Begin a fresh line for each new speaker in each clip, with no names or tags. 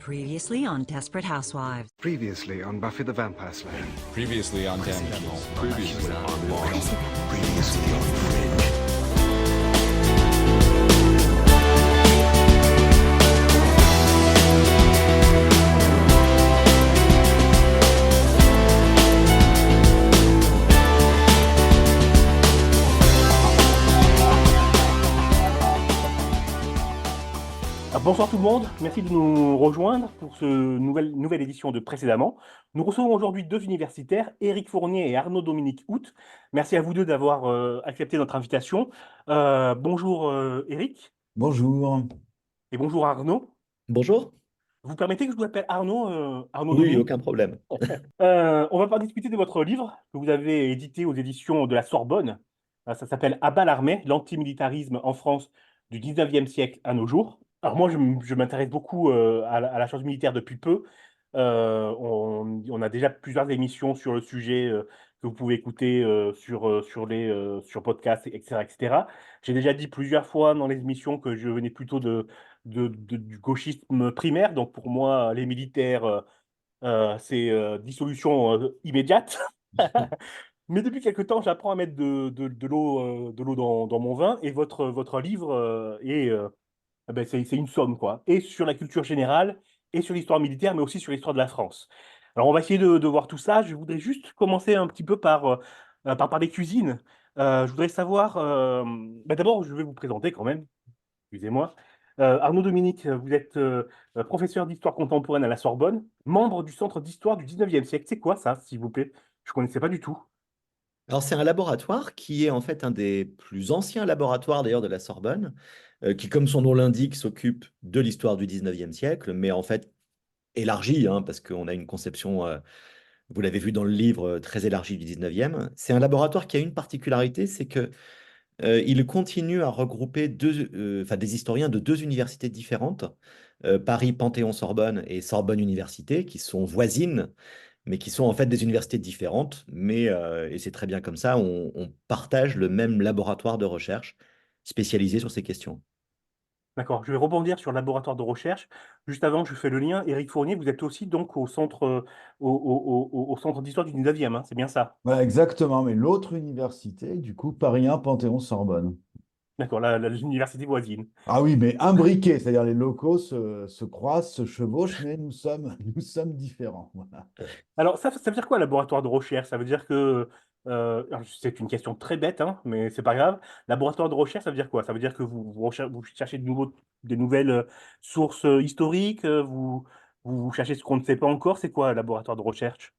Previously on Desperate Housewives.
Previously on Buffy the Vampire Slayer.
Previously on Damages.
Previously on Law.
Previously on Fringe.
Bonsoir tout le monde, merci de nous rejoindre pour cette nouvelle édition de Précédemment. Nous recevons aujourd'hui deux universitaires, Éric Fournier et Arnaud-Dominique Hout. Merci à vous deux d'avoir accepté notre invitation. Bonjour Éric
Bonjour.
et bonjour Arnaud.
Bonjour.
Vous permettez que je vous appelle Arnaud,
Oui,
Dominique.
aucun problème.
On va pas discuter de votre livre que vous avez édité aux éditions de la Sorbonne. Ça s'appelle À bas l'armée, l'antimilitarisme en France du 19e siècle à nos jours. Alors moi, je m'intéresse beaucoup à la chose militaire depuis peu. On a déjà plusieurs émissions sur le sujet que vous pouvez écouter sur podcast, etc., etc. J'ai déjà dit plusieurs fois dans les émissions que je venais plutôt du gauchisme primaire. Donc pour moi, les militaires, c'est dissolution immédiate. Mais depuis quelque temps, j'apprends à mettre de l'eau dans mon vin. Et votre livre c'est une somme, quoi. Et sur la culture générale, et sur l'histoire militaire, mais aussi sur l'histoire de la France. Alors, on va essayer de voir tout ça. Je voudrais juste commencer un petit peu par parler cuisine. Je voudrais savoir... d'abord, je vais vous présenter quand même. Excusez-moi. Arnaud Dominique, vous êtes professeur d'histoire contemporaine à la Sorbonne, membre du Centre d'histoire du 19e siècle. C'est quoi ça, s'il vous plaît? Je ne connaissais pas du tout.
Alors, c'est un laboratoire qui est en fait un des plus anciens laboratoires d'ailleurs de la Sorbonne, qui, comme son nom l'indique, s'occupe de l'histoire du 19e siècle, mais en fait élargie, hein, parce qu'on a une conception, vous l'avez vu dans le livre, très élargie du 19e. C'est un laboratoire qui a une particularité, c'est que il continue à regrouper des historiens de deux universités différentes, Paris Panthéon-Sorbonne et Sorbonne Université, qui sont voisines, mais qui sont en fait des universités différentes, et c'est très bien comme ça, on partage le même laboratoire de recherche spécialisé sur ces questions.
D'accord, je vais rebondir sur le laboratoire de recherche. Juste avant, je fais le lien. Éric Fournier, vous êtes aussi donc au centre, au centre d'histoire du 19e, hein, c'est bien ça?
Voilà, exactement, mais l'autre université, du coup, Paris 1, Panthéon-Sorbonne.
D'accord, l'université voisine.
Ah oui, mais imbriqués, c'est-à-dire les locaux se croisent, se chevauchent, mais nous sommes différents. Voilà.
Alors, ça veut dire quoi, laboratoire de recherche? Ça veut dire que, alors, c'est une question très bête, hein, mais c'est pas grave. Laboratoire de recherche, ça veut dire quoi? Ça veut dire que vous cherchez des nouvelles sources historiques, vous cherchez ce qu'on ne sait pas encore. C'est quoi, un laboratoire de recherche,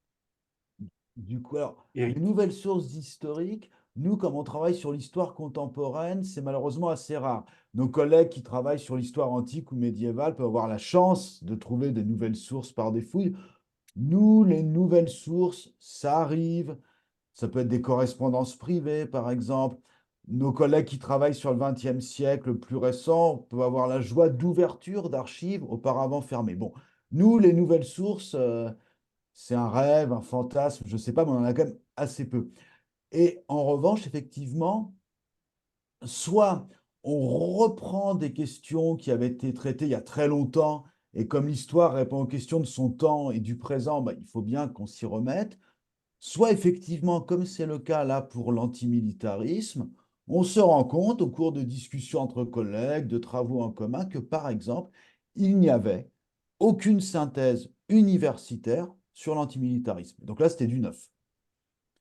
Du coup, alors, les
Éric?
nouvelles sources historiques, nous, comme on travaille sur l'histoire contemporaine, c'est malheureusement assez rare. Nos collègues qui travaillent sur l'histoire antique ou médiévale peuvent avoir la chance de trouver des nouvelles sources par des fouilles. Nous, les nouvelles sources, ça arrive. Ça peut être des correspondances privées, par exemple. Nos collègues qui travaillent sur le XXe siècle plus récent peuvent avoir la joie d'ouverture d'archives auparavant fermées. Bon, nous, les nouvelles sources, c'est un rêve, un fantasme, je ne sais pas, mais on en a quand même assez peu. Et en revanche, effectivement, soit on reprend des questions qui avaient été traitées il y a très longtemps, et comme l'histoire répond aux questions de son temps et du présent, bah, il faut bien qu'on s'y remette. Soit effectivement, comme c'est le cas là pour l'antimilitarisme, on se rend compte au cours de discussions entre collègues, de travaux en commun, que par exemple, il n'y avait aucune synthèse universitaire sur l'antimilitarisme. Donc là, c'était du neuf.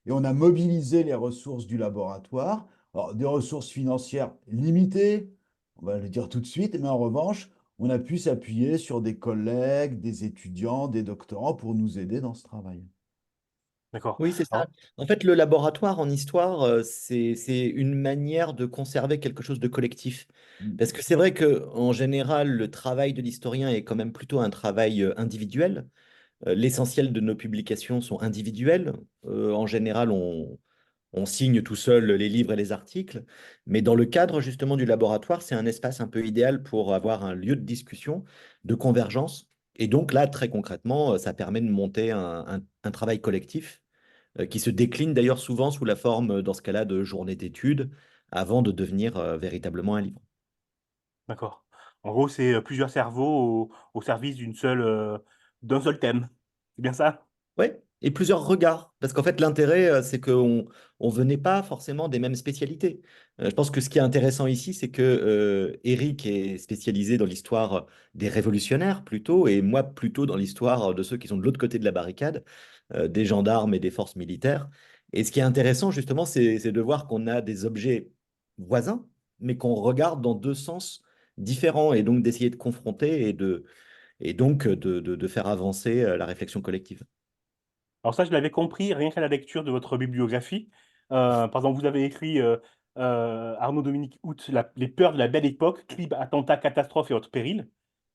Et on a mobilisé les ressources du laboratoire, alors des ressources financières limitées, on va le dire tout de suite, mais en revanche, on a pu s'appuyer sur des collègues, des étudiants, des doctorants pour nous aider dans ce travail.
D'accord.
Oui, c'est ça.
Alors,
En fait, le laboratoire en histoire, c'est une manière de conserver quelque chose de collectif. Parce que c'est vrai que en général, le travail de l'historien est quand même plutôt un travail individuel. L'essentiel de nos publications sont individuelles. En général, on signe tout seul les livres et les articles. Mais dans le cadre justement du laboratoire, c'est un espace un peu idéal pour avoir un lieu de discussion, de convergence. Et donc là, très concrètement, ça permet de monter un travail collectif qui se décline d'ailleurs souvent sous la forme, dans ce cas-là, de journées d'études, avant de devenir véritablement un livre.
d'accord. En gros, c'est plusieurs cerveaux au service d'un seul thème. C'est bien ça?
Ouais, et plusieurs regards. Parce qu'en fait, l'intérêt, c'est qu'on on venait pas forcément des mêmes spécialités. Je pense que ce qui est intéressant ici, c'est que Eric est spécialisé dans l'histoire des révolutionnaires plutôt, et moi plutôt dans l'histoire de ceux qui sont de l'autre côté de la barricade, des gendarmes et des forces militaires. Et ce qui est intéressant, justement, c'est de voir qu'on a des objets voisins, mais qu'on regarde dans deux sens différents, et donc d'essayer de confronter et donc de faire avancer la réflexion collective.
Alors ça, je l'avais compris rien qu'à la lecture de votre bibliographie. Par exemple, vous avez écrit Arnaud Dominique Hout, Les peurs de la belle époque, crimes, attentats, catastrophes et autres périls,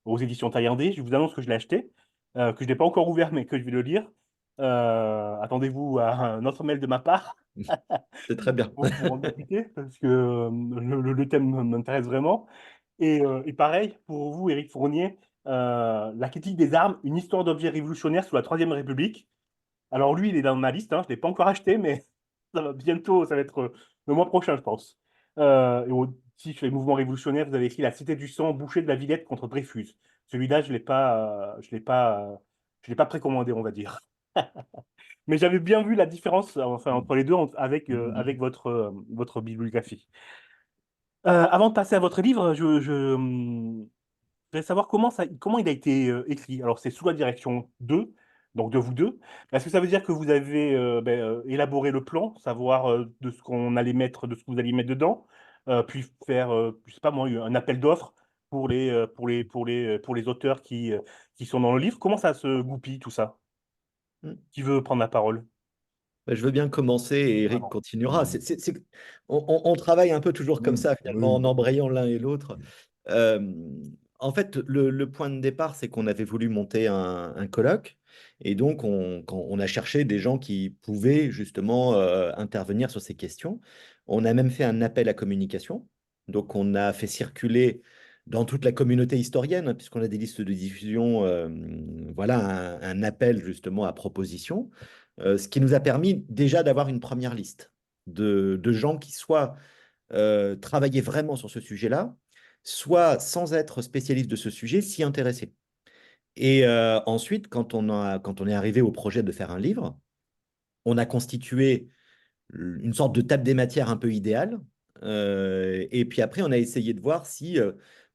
aux éditions Taillandé. Je vous annonce que je l'ai acheté, que je n'ai pas encore ouvert, mais que je vais le lire. Attendez-vous à un autre mail de ma part
C'est très bien.
pour en discuter, parce que le thème m'intéresse vraiment. Et pareil, pour vous, Éric Fournier, La critique des armes, une histoire d'objets révolutionnaires sous la Troisième République. Alors lui, il est dans ma liste, hein, je ne l'ai pas encore acheté, mais ça va bientôt, ça va être le mois prochain, je pense. Et aussi, sur les mouvements révolutionnaires, vous avez écrit La Cité du sang, Boucher de la Villette contre Dreyfus. Celui-là, je l'ai pas précommandé, on va dire. Mais j'avais bien vu la différence enfin, entre les deux avec votre bibliographie. Avant de passer à votre livre, je voudrais savoir comment il a été écrit. Alors, c'est sous la direction d'eux, donc de vous deux. Est-ce que ça veut dire que vous avez élaboré le plan, savoir de ce qu'on allait mettre, de ce que vous alliez mettre dedans, puis faire, je sais pas moi, un appel d'offres pour les auteurs qui sont dans le livre? Comment ça se goupille tout ça? Qui veut prendre la parole?
Bah, je veux bien commencer et Eric
Vraiment.
continuera. On travaille un peu toujours comme
Oui,
ça, finalement, en
oui.
embrayant l'un et l'autre. Euh, En fait, le point de départ, c'est qu'on avait voulu monter un colloque. Et donc, on a cherché des gens qui pouvaient justement intervenir sur ces questions. On a même fait un appel à communication. Donc, on a fait circuler dans toute la communauté historienne, hein, puisqu'on a des listes de diffusion, voilà, un appel justement à proposition. Ce qui nous a permis déjà d'avoir une première liste de gens qui soit travaillaient vraiment sur ce sujet-là, soit sans être spécialistes de ce sujet, s'y intéresser. Et ensuite, quand on est arrivé au projet de faire un livre, on a constitué une sorte de table des matières un peu idéale. Et puis après, on a essayé de voir si,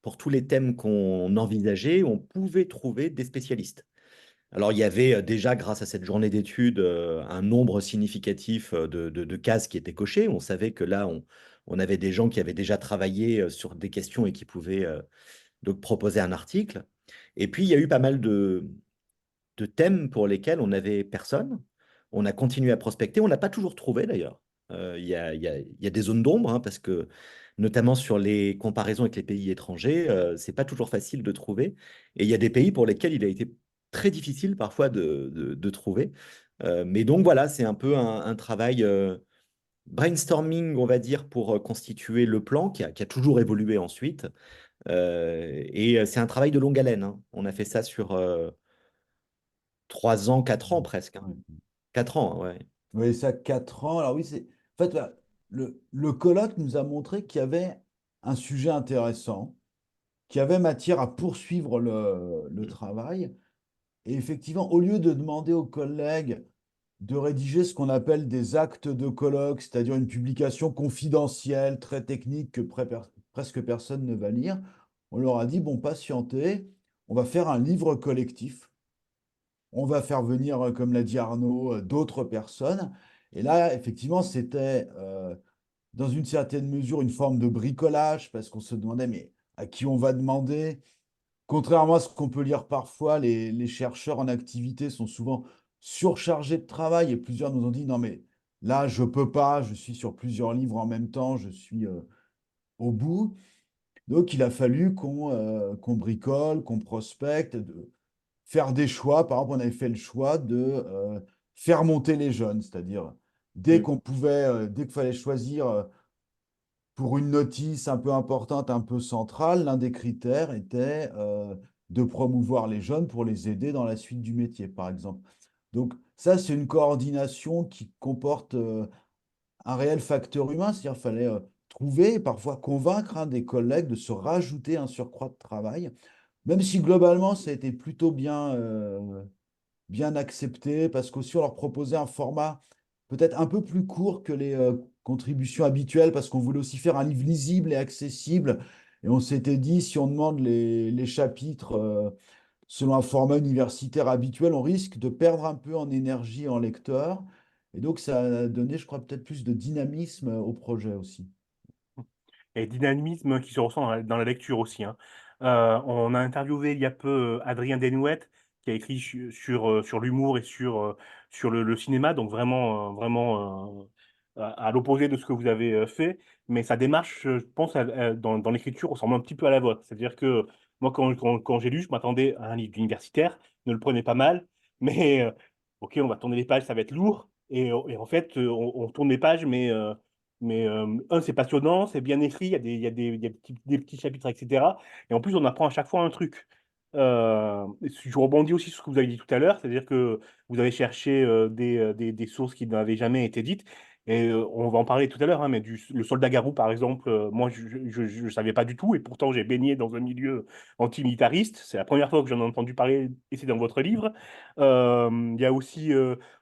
pour tous les thèmes qu'on envisageait, on pouvait trouver des spécialistes. Alors, il y avait déjà, grâce à cette journée d'études, un nombre significatif de cases qui étaient cochées. On savait que là, on avait des gens qui avaient déjà travaillé sur des questions et qui pouvaient donc proposer un article. Et puis, il y a eu pas mal de thèmes pour lesquels on n'avait personne. On a continué à prospecter. On n'a pas toujours trouvé, d'ailleurs. Il y a des zones d'ombre, hein, parce que, notamment sur les comparaisons avec les pays étrangers, c'est pas toujours facile de trouver. Et il y a des pays pour lesquels il a été très difficile parfois de trouver. Mais donc voilà, c'est un peu un travail brainstorming, on va dire, pour constituer le plan qui a toujours évolué ensuite. Et c'est un travail de longue haleine, hein. On a fait ça sur 3 ans, 4 ans presque, hein. 4 ans, ouais.
Oui, ça, 4 ans. Alors oui, en fait, le colloque nous a montré qu'il y avait un sujet intéressant, qu'il y avait matière à poursuivre le travail. Et effectivement, au lieu de demander aux collègues de rédiger ce qu'on appelle des actes de colloque, c'est-à-dire une publication confidentielle, très technique que presque personne ne va lire, on leur a dit, bon, patientez, on va faire un livre collectif. On va faire venir, comme l'a dit Arnaud, d'autres personnes. Et là, effectivement, c'était dans une certaine mesure une forme de bricolage parce qu'on se demandait, mais à qui on va demander? Contrairement à ce qu'on peut lire parfois, les chercheurs en activité sont souvent surchargés de travail et plusieurs nous ont dit, non, mais là, je peux pas, je suis sur plusieurs livres en même temps, je suis au bout. Donc, il a fallu qu'on bricole, qu'on prospecte, faire des choix. Par exemple, on avait fait le choix de faire monter les jeunes, c'est-à-dire
Mm.
dès qu'il fallait choisir pour une notice un peu importante, un peu centrale, l'un des critères était de promouvoir les jeunes pour les aider dans la suite du métier, par exemple. Donc ça, c'est une coordination qui comporte un réel facteur humain, c'est-à-dire qu'il fallait trouver, parfois convaincre des collègues de se rajouter un surcroît de travail, même si globalement ça a été plutôt bien accepté, parce qu'aussi on leur proposait un format peut-être un peu plus court que les contributions habituelles, parce qu'on voulait aussi faire un livre lisible et accessible. Et on s'était dit, si on demande les chapitres selon un format universitaire habituel, on risque de perdre un peu en énergie en lecteur. Et donc, ça a donné, je crois, peut-être plus de dynamisme au projet aussi.
Et dynamisme qui se ressent dans la lecture aussi, hein. On a interviewé il y a peu Adrien Desnouettes, qui a écrit sur l'humour et sur le cinéma, donc vraiment à l'opposé de ce que vous avez fait. Mais sa démarche, je pense, dans l'écriture, ressemble un petit peu à la vôtre. C'est-à-dire que moi, quand j'ai lu, je m'attendais à un livre d'universitaire, ne le prenez pas mal, mais ok, on va tourner les pages, ça va être lourd. Et en fait, on tourne les pages, mais c'est passionnant, c'est bien écrit, il y a des petits chapitres, etc. Et en plus, on apprend à chaque fois un truc. Je rebondis aussi sur ce que vous avez dit tout à l'heure, c'est-à-dire que vous avez cherché des sources qui n'avaient jamais été dites. Et on va en parler tout à l'heure, hein, mais le soldat Garou, par exemple, moi, je ne savais pas du tout, et pourtant, j'ai baigné dans un milieu antimilitariste. C'est la première fois que j'en ai entendu parler, et c'est dans votre livre. Il y a aussi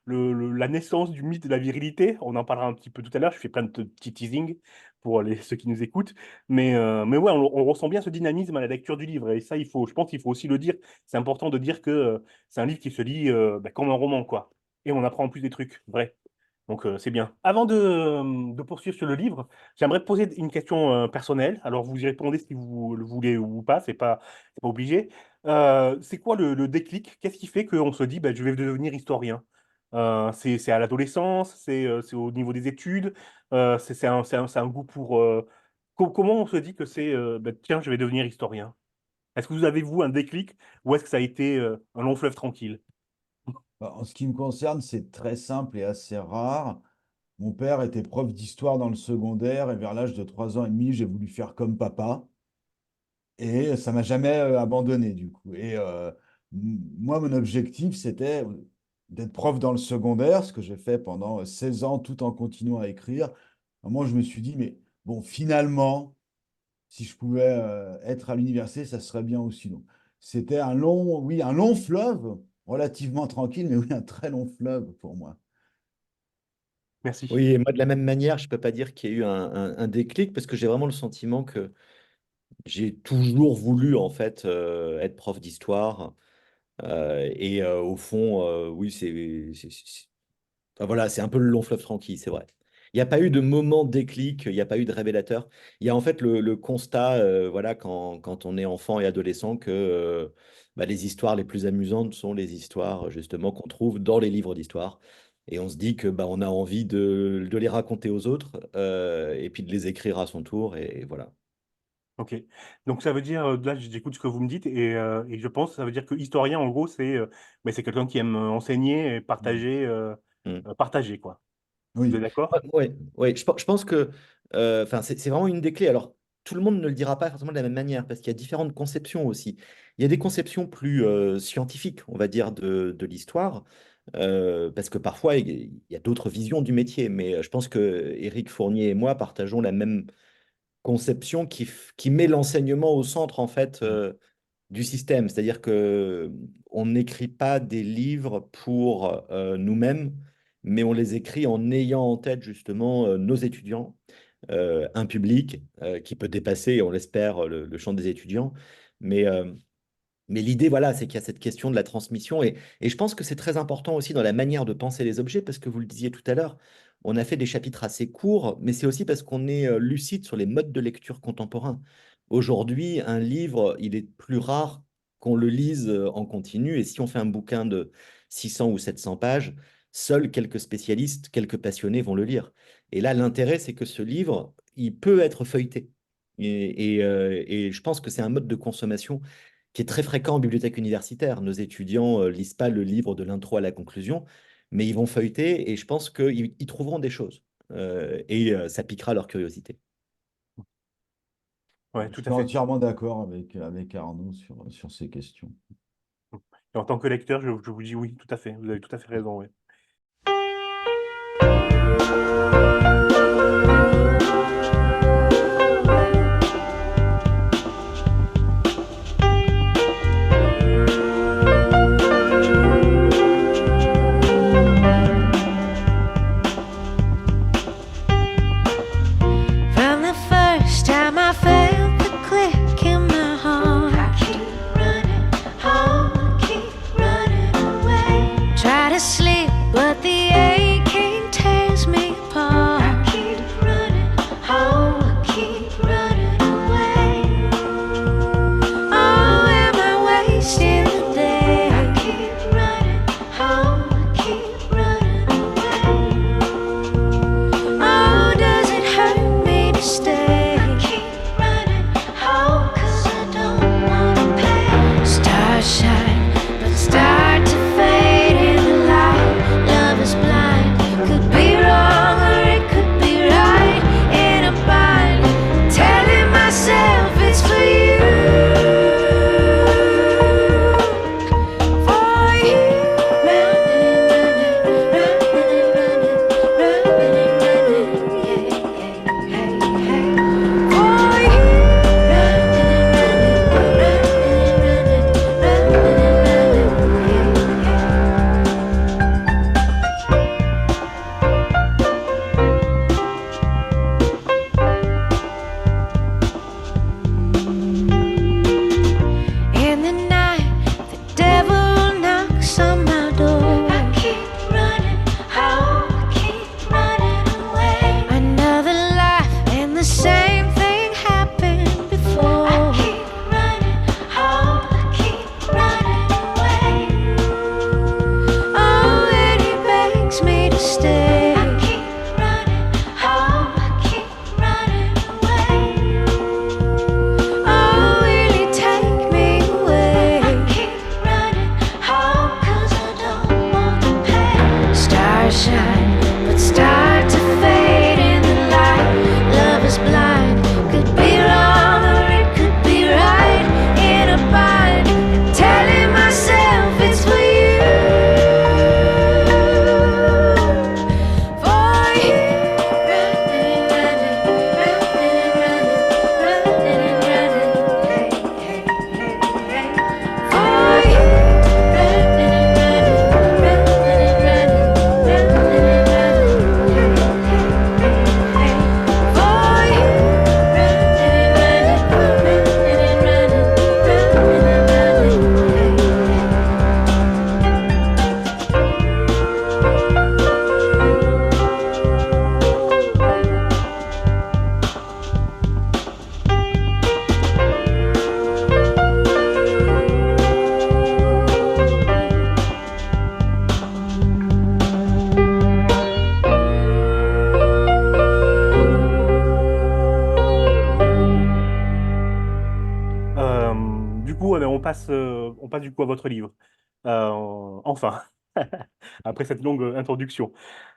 la naissance du mythe de la virilité. On en parlera un petit peu tout à l'heure. Je fais plein de petits teasings pour ceux qui nous écoutent. Mais ouais, on ressent bien ce dynamisme à la lecture du livre. Et ça, je pense qu'il faut aussi le dire. C'est important de dire que c'est un livre qui se lit comme un roman, quoi. Et on apprend en plus des trucs vrais. Donc, c'est bien. Avant de poursuivre sur le livre, j'aimerais poser une question personnelle. Alors, vous y répondez si vous le voulez ou pas, c'est pas obligé. C'est quoi le déclic? Qu'est-ce qui fait qu'on se dit, bah, je vais devenir historien? C'est à l'adolescence, c'est au niveau des études, c'est un goût pour... comment on se dit que bah, tiens, je vais devenir historien? Est-ce que vous avez, vous, un déclic ou est-ce que ça a été un long fleuve tranquille?
Bah, en ce qui me concerne, c'est très simple et assez rare. Mon père était prof d'histoire dans le secondaire et vers l'âge de 3 ans et demi, j'ai voulu faire comme papa. Et ça m'a jamais abandonné du coup. Et moi, mon objectif, c'était d'être prof dans le secondaire, ce que j'ai fait pendant 16 ans tout en continuant à écrire. Moi, je me suis dit, mais bon, finalement, si je pouvais être à l'université, ça serait bien aussi. Donc, c'était oui, un long fleuve, relativement tranquille, mais oui, un très long fleuve pour moi.
Merci.
Oui, et moi de la même manière, je ne peux pas dire qu'il y a eu un déclic parce que j'ai vraiment le sentiment que j'ai toujours voulu en fait être prof d'histoire. Au fond, oui, enfin, voilà, c'est un peu le long fleuve tranquille, c'est vrai. Il n'y a pas eu de moment déclic, il n'y a pas eu de révélateur. Il y a en fait le constat, voilà, quand on est enfant et adolescent, que bah, les histoires les plus amusantes sont les histoires justement qu'on trouve dans les livres d'histoire. Et on se dit que bah, on a envie de les raconter aux autres et puis de les écrire à son tour. Et voilà.
Ok. Donc ça veut dire, là j'écoute ce que vous me dites et je pense que ça veut dire que historien en gros mais c'est quelqu'un qui aime enseigner et
Mm.
Mm.
partager quoi. Vous
Oui.
êtes d'accord?
Ouais, ouais, ouais. Je pense que enfin, c'est vraiment une des clés. Alors, tout le monde ne le dira pas forcément de la même manière, parce qu'il y a différentes conceptions aussi. Il y a des conceptions plus scientifiques, on va dire, de l'histoire, parce que parfois, il y a d'autres visions du métier. Mais je pense que Éric Fournier et moi partageons la même conception qui met l'enseignement au centre, en fait, du système. C'est-à-dire que on n'écrit pas des livres pour nous-mêmes, mais on les écrit en ayant en tête justement nos étudiants, un public qui peut dépasser, on l'espère, le champ des étudiants. Mais, euh, mais l'idée, voilà, c'est qu'il y a cette question de la transmission. Et je pense que c'est très important aussi dans la manière de penser les objets, parce que vous le disiez tout à l'heure, on a fait des chapitres assez courts, mais c'est aussi parce qu'on est lucide sur les modes de lecture contemporains. Aujourd'hui, un livre, il est plus rare qu'on le lise en continu. Et si on fait un bouquin de 600 ou 700 pages, seuls quelques spécialistes, quelques passionnés vont le lire. Et là, l'intérêt, c'est que ce livre, il peut être feuilleté. Et je pense que c'est un mode de consommation qui est très fréquent en bibliothèque universitaire. Nos étudiants lisent pas le livre de l'intro à la conclusion, mais ils vont feuilleter et je pense qu'ils trouveront des choses. Ça piquera leur curiosité.
Ouais,
Je
tout
suis
à fait.
entièrement d'accord avec Arnaud sur ces questions.
Et en tant que lecteur, je vous dis oui, tout à fait. Vous avez tout à fait raison. Ouais. on passe du coup à votre livre. Enfin, après cette longue introduction.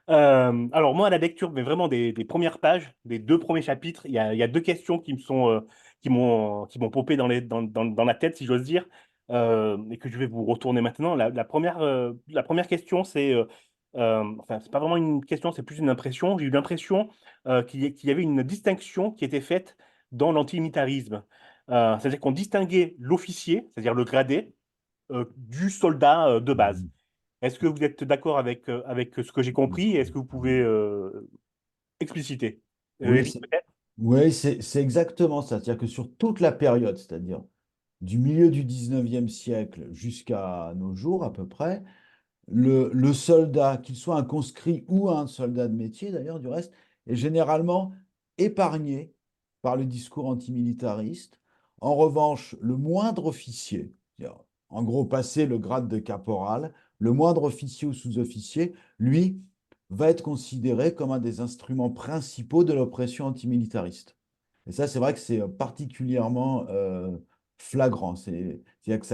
Alors moi, à la lecture, mais vraiment des premières pages, des 2 premiers chapitres, il y a 2 questions qui m'ont popé dans la tête, si j'ose dire, et que je vais vous retourner maintenant. La première question, enfin, c'est pas vraiment une question, c'est plus une impression. J'ai eu l'impression qu'il y avait une distinction qui était faite dans l'antimilitarisme. C'est-à-dire qu'on distinguait l'officier, c'est-à-dire le gradé, du soldat de base.
Mhm.
Est-ce que vous êtes d'accord avec ce que j'ai compris? Est-ce que vous pouvez expliciter?
Oui,
Eric, peut-être?
c'est exactement ça. C'est-à-dire que sur toute la période, c'est-à-dire du milieu du 19e siècle jusqu'à nos jours à peu près, le soldat, qu'il soit un conscrit ou un soldat de métier d'ailleurs du reste, est généralement épargné par le discours antimilitariste. En revanche, le moindre officier, c'est-à-dire, en gros passer le grade de caporal, le moindre officier ou sous-officier, lui, va être considéré comme un des instruments principaux de l'oppression antimilitariste. Et ça, c'est vrai que c'est particulièrement flagrant. C'est-à-dire que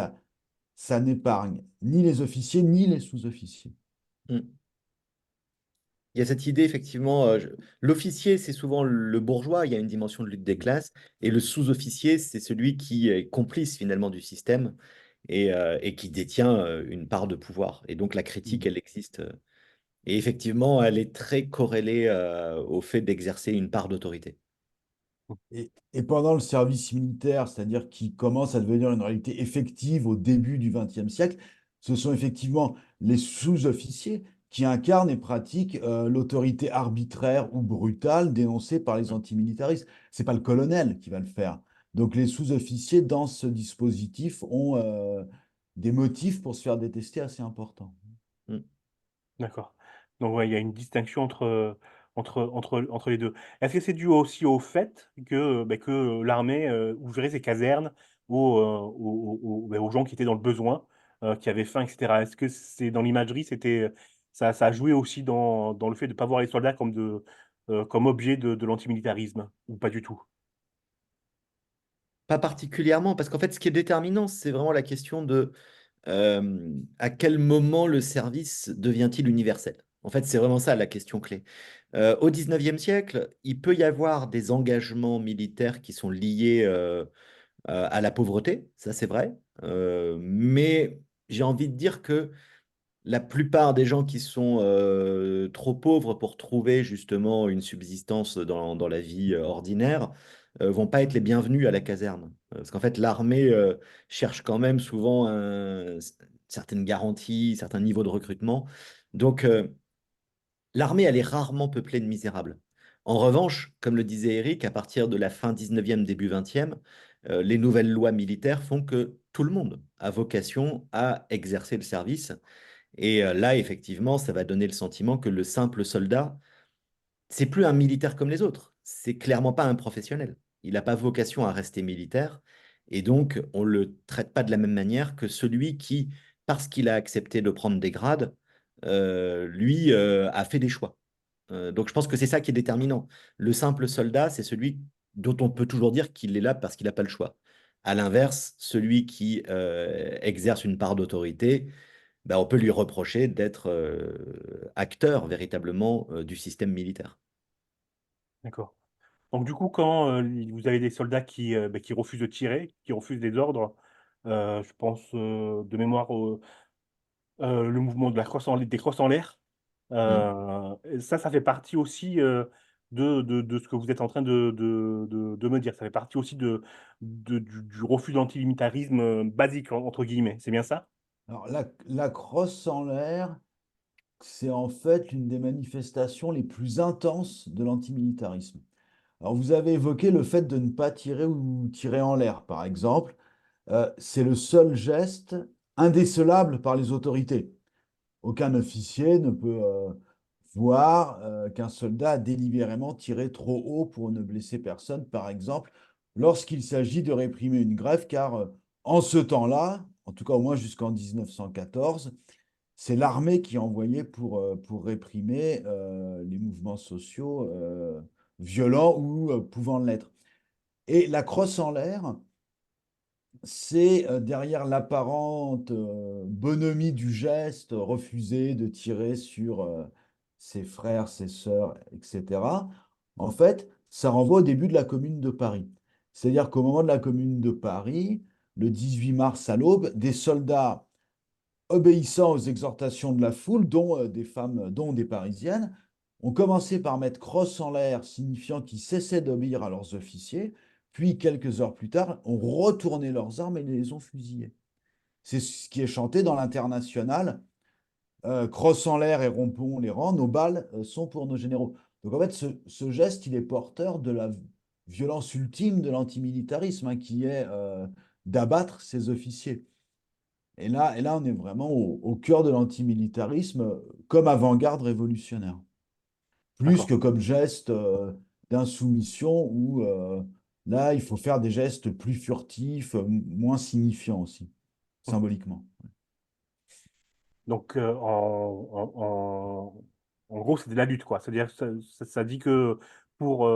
ça n'épargne ni les officiers ni les sous-officiers.
Mm. Il y a cette idée, effectivement, l'officier, c'est souvent le bourgeois, il y a une dimension de lutte des classes, et le sous-officier, c'est celui qui est complice finalement du système et qui détient une part de pouvoir. Et donc la critique,
Mhm.
elle existe. Et effectivement, elle est très corrélée au fait d'exercer une part d'autorité.
Et pendant le service militaire, c'est-à-dire qui commence à devenir une réalité effective au début du XXe siècle, ce sont effectivement les sous-officiers qui incarnent et pratiquent l'autorité arbitraire ou brutale dénoncée par les antimilitaristes. Ce n'est pas le colonel qui va le faire. Donc les sous-officiers dans ce dispositif ont des motifs pour se faire détester assez importants.
Mm.
D'accord. Donc, ouais, il y a une distinction entre les deux. Est-ce que c'est dû aussi au fait que l'armée ouvrait ses casernes aux gens qui étaient dans le besoin, qui avaient faim, etc. Est-ce que c'est dans l'imagerie, ça a joué aussi dans le fait de ne pas voir les soldats comme objet de l'antimilitarisme, ou pas du tout?
Pas particulièrement, parce qu'en fait, ce qui est déterminant, c'est vraiment la question de à quel moment le service devient-il universel? En fait, c'est vraiment ça la question clé. Au 19e siècle, il peut y avoir des engagements militaires qui sont liés à la pauvreté, ça c'est vrai. Mais j'ai envie de dire que la plupart des gens qui sont trop pauvres pour trouver justement une subsistance dans la vie ordinaire vont pas être les bienvenus à la caserne. Parce qu'en fait, l'armée cherche quand même souvent certaines garanties, certains niveaux de recrutement. Donc, l'armée, elle est rarement peuplée de misérables. En revanche, comme le disait Eric, à partir de la fin 19e, début 20e, les nouvelles lois militaires font que tout le monde a vocation à exercer le service et là, effectivement, ça va donner le sentiment que le simple soldat, c'est plus un militaire comme les autres. C'est clairement pas un professionnel. Il n'a pas vocation à rester militaire. Et donc, on ne le traite pas de la même manière que celui qui, parce qu'il a accepté de prendre des grades, lui a fait des choix. Donc, je pense que c'est ça qui est déterminant. Le simple soldat, c'est celui dont on peut toujours dire qu'il est là parce qu'il n'a pas le choix. À l'inverse, celui qui exerce une part d'autorité, ben, on peut lui reprocher d'être acteur véritablement du système militaire.
D'accord. Donc, du coup, quand vous avez des soldats qui refusent de tirer, qui refusent des ordres, je pense de mémoire le mouvement de des crosses en l'air.
Mm.
Ça fait partie aussi de ce que vous êtes en train de me dire. Ça fait partie aussi du refus d'antimilitarisme basique, entre guillemets. C'est bien ça?
Alors la crosse en l'air, c'est en fait l'une des manifestations les plus intenses de l'antimilitarisme. Alors, vous avez évoqué le fait de ne pas tirer ou tirer en l'air, par exemple. C'est le seul geste indécelable par les autorités. Aucun officier ne peut voir qu'un soldat a délibérément tiré trop haut pour ne blesser personne, par exemple, lorsqu'il s'agit de réprimer une grève, car en ce temps-là, en tout cas au moins jusqu'en 1914, c'est l'armée qui est envoyée pour réprimer les mouvements sociaux violents ou pouvant l'être. Et la crosse en l'air, c'est derrière l'apparente bonhomie du geste, refuser de tirer sur ses frères, ses sœurs, etc. En fait, ça renvoie au début de la Commune de Paris. C'est-à-dire qu'au moment de la Commune de Paris, le 18 mars à l'aube, des soldats obéissant aux exhortations de la foule, dont des femmes, dont des Parisiennes, ont commencé par mettre crosse en l'air, signifiant qu'ils cessaient d'obéir à leurs officiers, puis quelques heures plus tard, ont retourné leurs armes et les ont fusillés. C'est ce qui est chanté dans l'Internationale, crosse en l'air et rompons les rangs, nos balles sont pour nos généraux. Donc en fait, ce geste, il est porteur de la violence ultime de l'antimilitarisme, hein, qui est d'abattre ses officiers. Et là, on est vraiment au cœur de l'antimilitarisme comme avant-garde révolutionnaire. Plus
D'accord.
que comme geste d'insoumission où là, il faut faire des gestes plus furtifs, moins signifiants aussi, symboliquement.
Donc, en gros, c'est de la lutte, quoi. C'est-à-dire, ça dit que pour,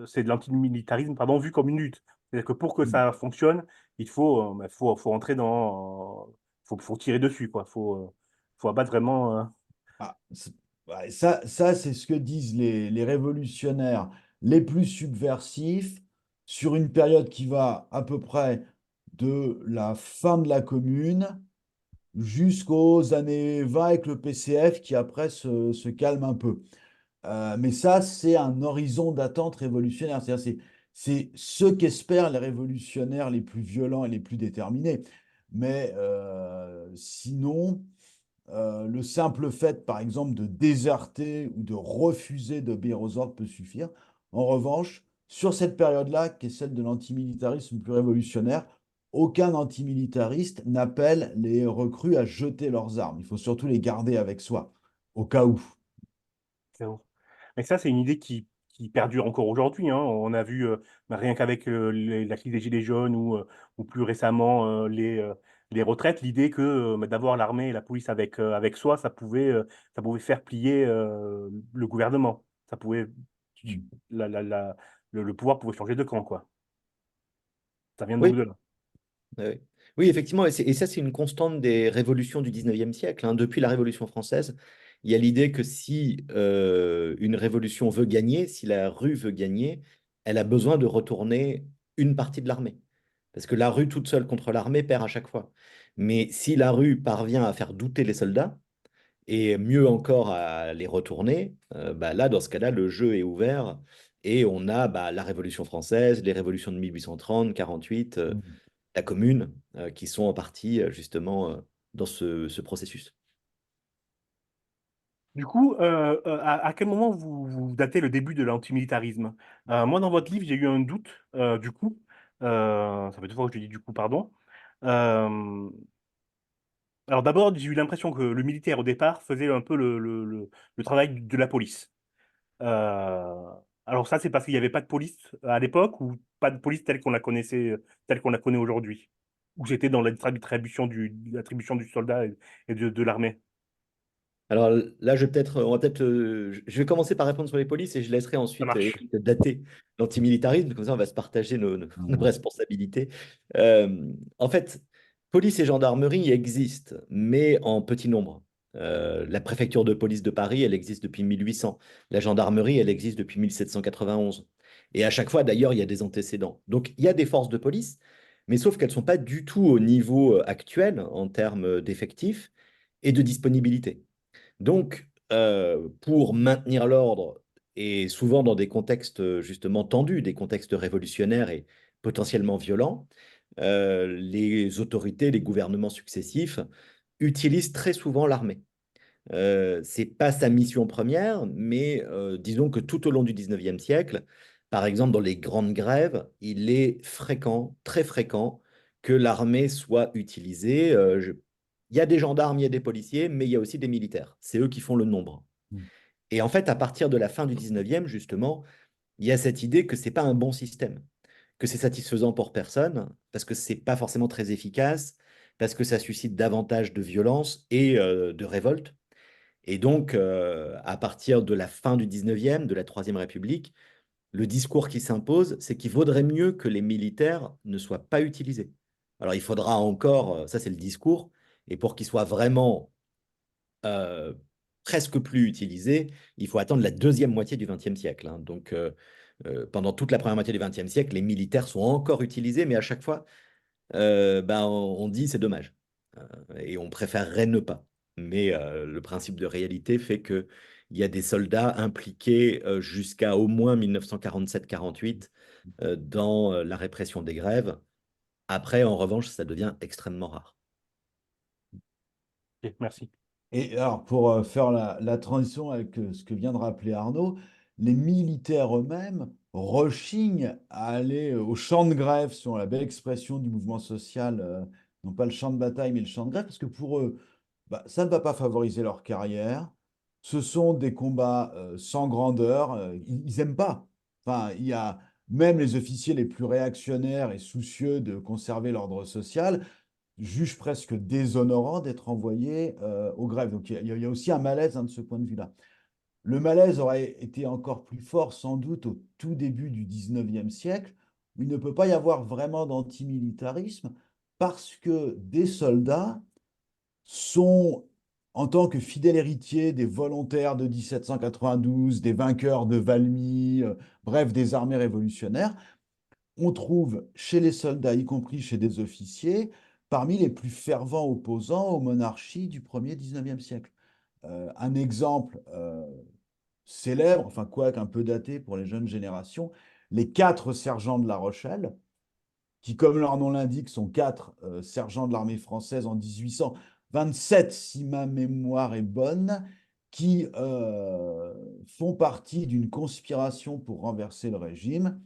c'est de l'antimilitarisme, pardon, vu comme une lutte. C'est-à-dire que pour que
Mm.
ça fonctionne, faut entrer dans, faut tirer dessus, quoi. Faut abattre vraiment.
Ah, ouais, ça c'est ce que disent les révolutionnaires les plus subversifs sur une période qui va à peu près de la fin de la Commune jusqu'aux années 20 avec le PCF qui après se calme un peu. Mais ça, c'est un horizon d'attente révolutionnaire. C'est ce qu'espèrent les révolutionnaires les plus violents et les plus déterminés. Mais sinon, le simple fait, par exemple, de déserter ou de refuser d'obéir aux ordres peut suffire. En revanche, sur cette période-là, qui est celle de l'antimilitarisme plus révolutionnaire, aucun antimilitariste n'appelle les recrues à jeter leurs armes. Il faut surtout les garder avec soi, au cas où.
C'est bon. Mais ça, c'est une idée qui perdure encore aujourd'hui, hein. On a vu, rien qu'avec la crise des Gilets jaunes ou plus récemment les retraites, l'idée que d'avoir l'armée et la police avec soi, ça pouvait faire plier le gouvernement. Ça pouvait,
Mm.
le pouvoir pouvait changer de camp, quoi. Ça vient
Oui,
de là.
oui. Oui, effectivement, et ça, c'est une constante des révolutions du 19e siècle, hein. Depuis la Révolution française, il y a l'idée que si une révolution veut gagner, si la rue veut gagner, elle a besoin de retourner une partie de l'armée. Parce que la rue toute seule contre l'armée perd à chaque fois. Mais si la rue parvient à faire douter les soldats, et mieux encore à les retourner, bah là, dans ce cas-là, le jeu est ouvert et on a bah, la Révolution française, les révolutions de 1830, 48,
Mm.
la Commune, qui sont en partie justement dans ce processus.
Du coup, à quel moment vous datez le début de l'antimilitarisme? Moi, dans votre livre, j'ai eu un doute, du coup. Ça fait deux fois que je dis du coup, pardon. Euh, alors d'abord, j'ai eu l'impression que le militaire, au départ, faisait un peu le travail de la police. Euh, alors ça, c'est parce qu'il n'y avait pas de police à l'époque ou pas de police telle qu'on la connaissait, telle qu'on la connaît aujourd'hui? Ou c'était dans l'attribution du soldat et de l'armée?
Alors là, je vais commencer par répondre sur les polices et je laisserai
Ça
ensuite
marche.
Eric dater l'antimilitarisme, comme ça on va se partager nos
Mm.
responsabilités. En fait, police et gendarmerie existent, mais en petit nombre. La préfecture de police de Paris, elle existe depuis 1800. La gendarmerie, elle existe depuis 1791. Et à chaque fois, d'ailleurs, il y a des antécédents. Donc il y a des forces de police, mais sauf qu'elles ne sont pas du tout au niveau actuel en termes d'effectifs et de disponibilité. Donc, pour maintenir l'ordre, et souvent dans des contextes justement tendus, des contextes révolutionnaires et potentiellement violents, les autorités, les gouvernements successifs utilisent très souvent l'armée. C'est pas sa mission première, mais disons que tout au long du 19e siècle, par exemple dans les grandes grèves, il est fréquent, très fréquent, que l'armée soit utilisée. Il y a des gendarmes, il y a des policiers, mais il y a aussi des militaires. C'est eux qui font le nombre.
Mm.
Et en fait, à partir de la fin du 19e, justement, il y a cette idée que c'est pas un bon système, que c'est satisfaisant pour personne, parce que c'est pas forcément très efficace, parce que ça suscite davantage de violence et de révolte. Et donc, à partir de la fin du 19e, de la Troisième République, le discours qui s'impose, c'est qu'il vaudrait mieux que les militaires ne soient pas utilisés. Alors il faudra encore, ça c'est le discours, et pour qu'ils soient vraiment euh, presque plus utilisés, il faut attendre la deuxième moitié du XXe siècle, hein. Donc pendant toute la première moitié du XXe siècle, les militaires sont encore utilisés, mais à chaque fois, ben, on dit c'est dommage. Et on préférerait ne pas. Mais le principe de réalité fait qu'il y a des soldats impliqués jusqu'à au moins 1947-48 dans la répression des grèves. Après, en revanche, ça devient extrêmement rare.
Ok, merci.
Et alors, pour faire la transition avec ce que vient de rappeler Arnaud, les militaires eux-mêmes rechignent à aller au champ de grève, selon la belle expression du mouvement social, non pas le champ de bataille, mais le champ de grève, parce que pour eux, bah, ça ne va pas favoriser leur carrière. Ce sont des combats sans grandeur. Ils n'aiment pas. Enfin, il y a même les officiers les plus réactionnaires et soucieux de conserver l'ordre social jugent presque déshonorant d'être envoyés aux grèves. Donc il y a aussi un malaise, hein, de ce point de vue-là. Le malaise aurait été encore plus fort sans doute au tout début du 19e siècle, où il ne peut pas y avoir vraiment d'antimilitarisme parce que des soldats sont, en tant que fidèles héritiers des volontaires de 1792, des vainqueurs de Valmy, bref, des armées révolutionnaires, on trouve chez les soldats, y compris chez des officiers, parmi les plus fervents opposants aux monarchies du 1er 19e siècle. Un exemple célèbre, enfin quoique un peu daté pour les jeunes générations, les quatre sergents de La Rochelle, qui, comme leur nom l'indique, sont quatre sergents de l'armée française en 1827, si ma mémoire est bonne, qui font partie d'une conspiration pour renverser le régime,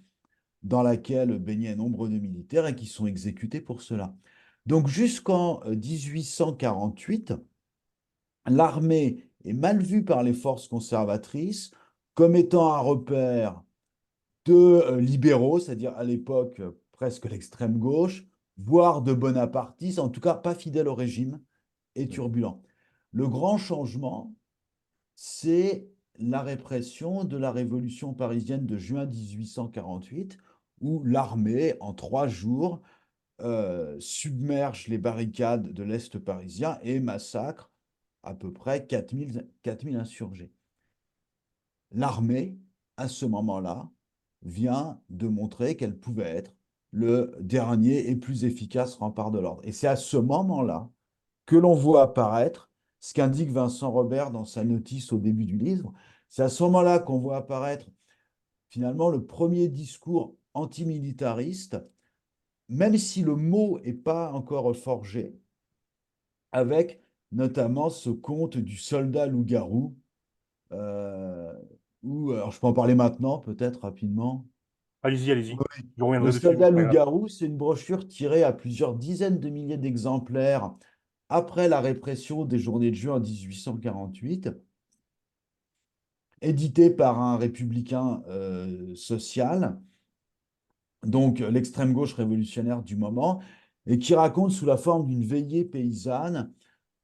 dans laquelle baignaient nombre de militaires et qui sont exécutés pour cela. Donc jusqu'en 1848, l'armée est mal vue par les forces conservatrices comme étant un repère de libéraux, c'est-à-dire à l'époque presque l'extrême gauche, voire de bonapartistes, en tout cas pas fidèles au régime et turbulents. Le grand changement, c'est la répression de la révolution parisienne de juin 1848, où l'armée, en 3 jours, submerge les barricades de l'Est parisien et massacre à peu près 4000 insurgés. L'armée, à ce moment-là, vient de montrer qu'elle pouvait être le dernier et plus efficace rempart de l'ordre. Et c'est à ce moment-là que l'on voit apparaître ce qu'indique Vincent Robert dans sa notice au début du livre. C'est à ce moment-là qu'on voit apparaître finalement le premier discours antimilitariste, même si le mot n'est pas encore forgé, avec notamment ce conte du soldat loup-garou, alors je peux en parler maintenant, peut-être rapidement.
Allez-y, allez-y.
Oui.
Je
Le
reviendrai dessus, mais
soldat
c'est pas grave.
loup-garou, c'est une brochure tirée à plusieurs dizaines de milliers d'exemplaires après la répression des journées de juin en 1848, édité par un républicain social, donc l'extrême gauche révolutionnaire du moment, et qui raconte sous la forme d'une veillée paysanne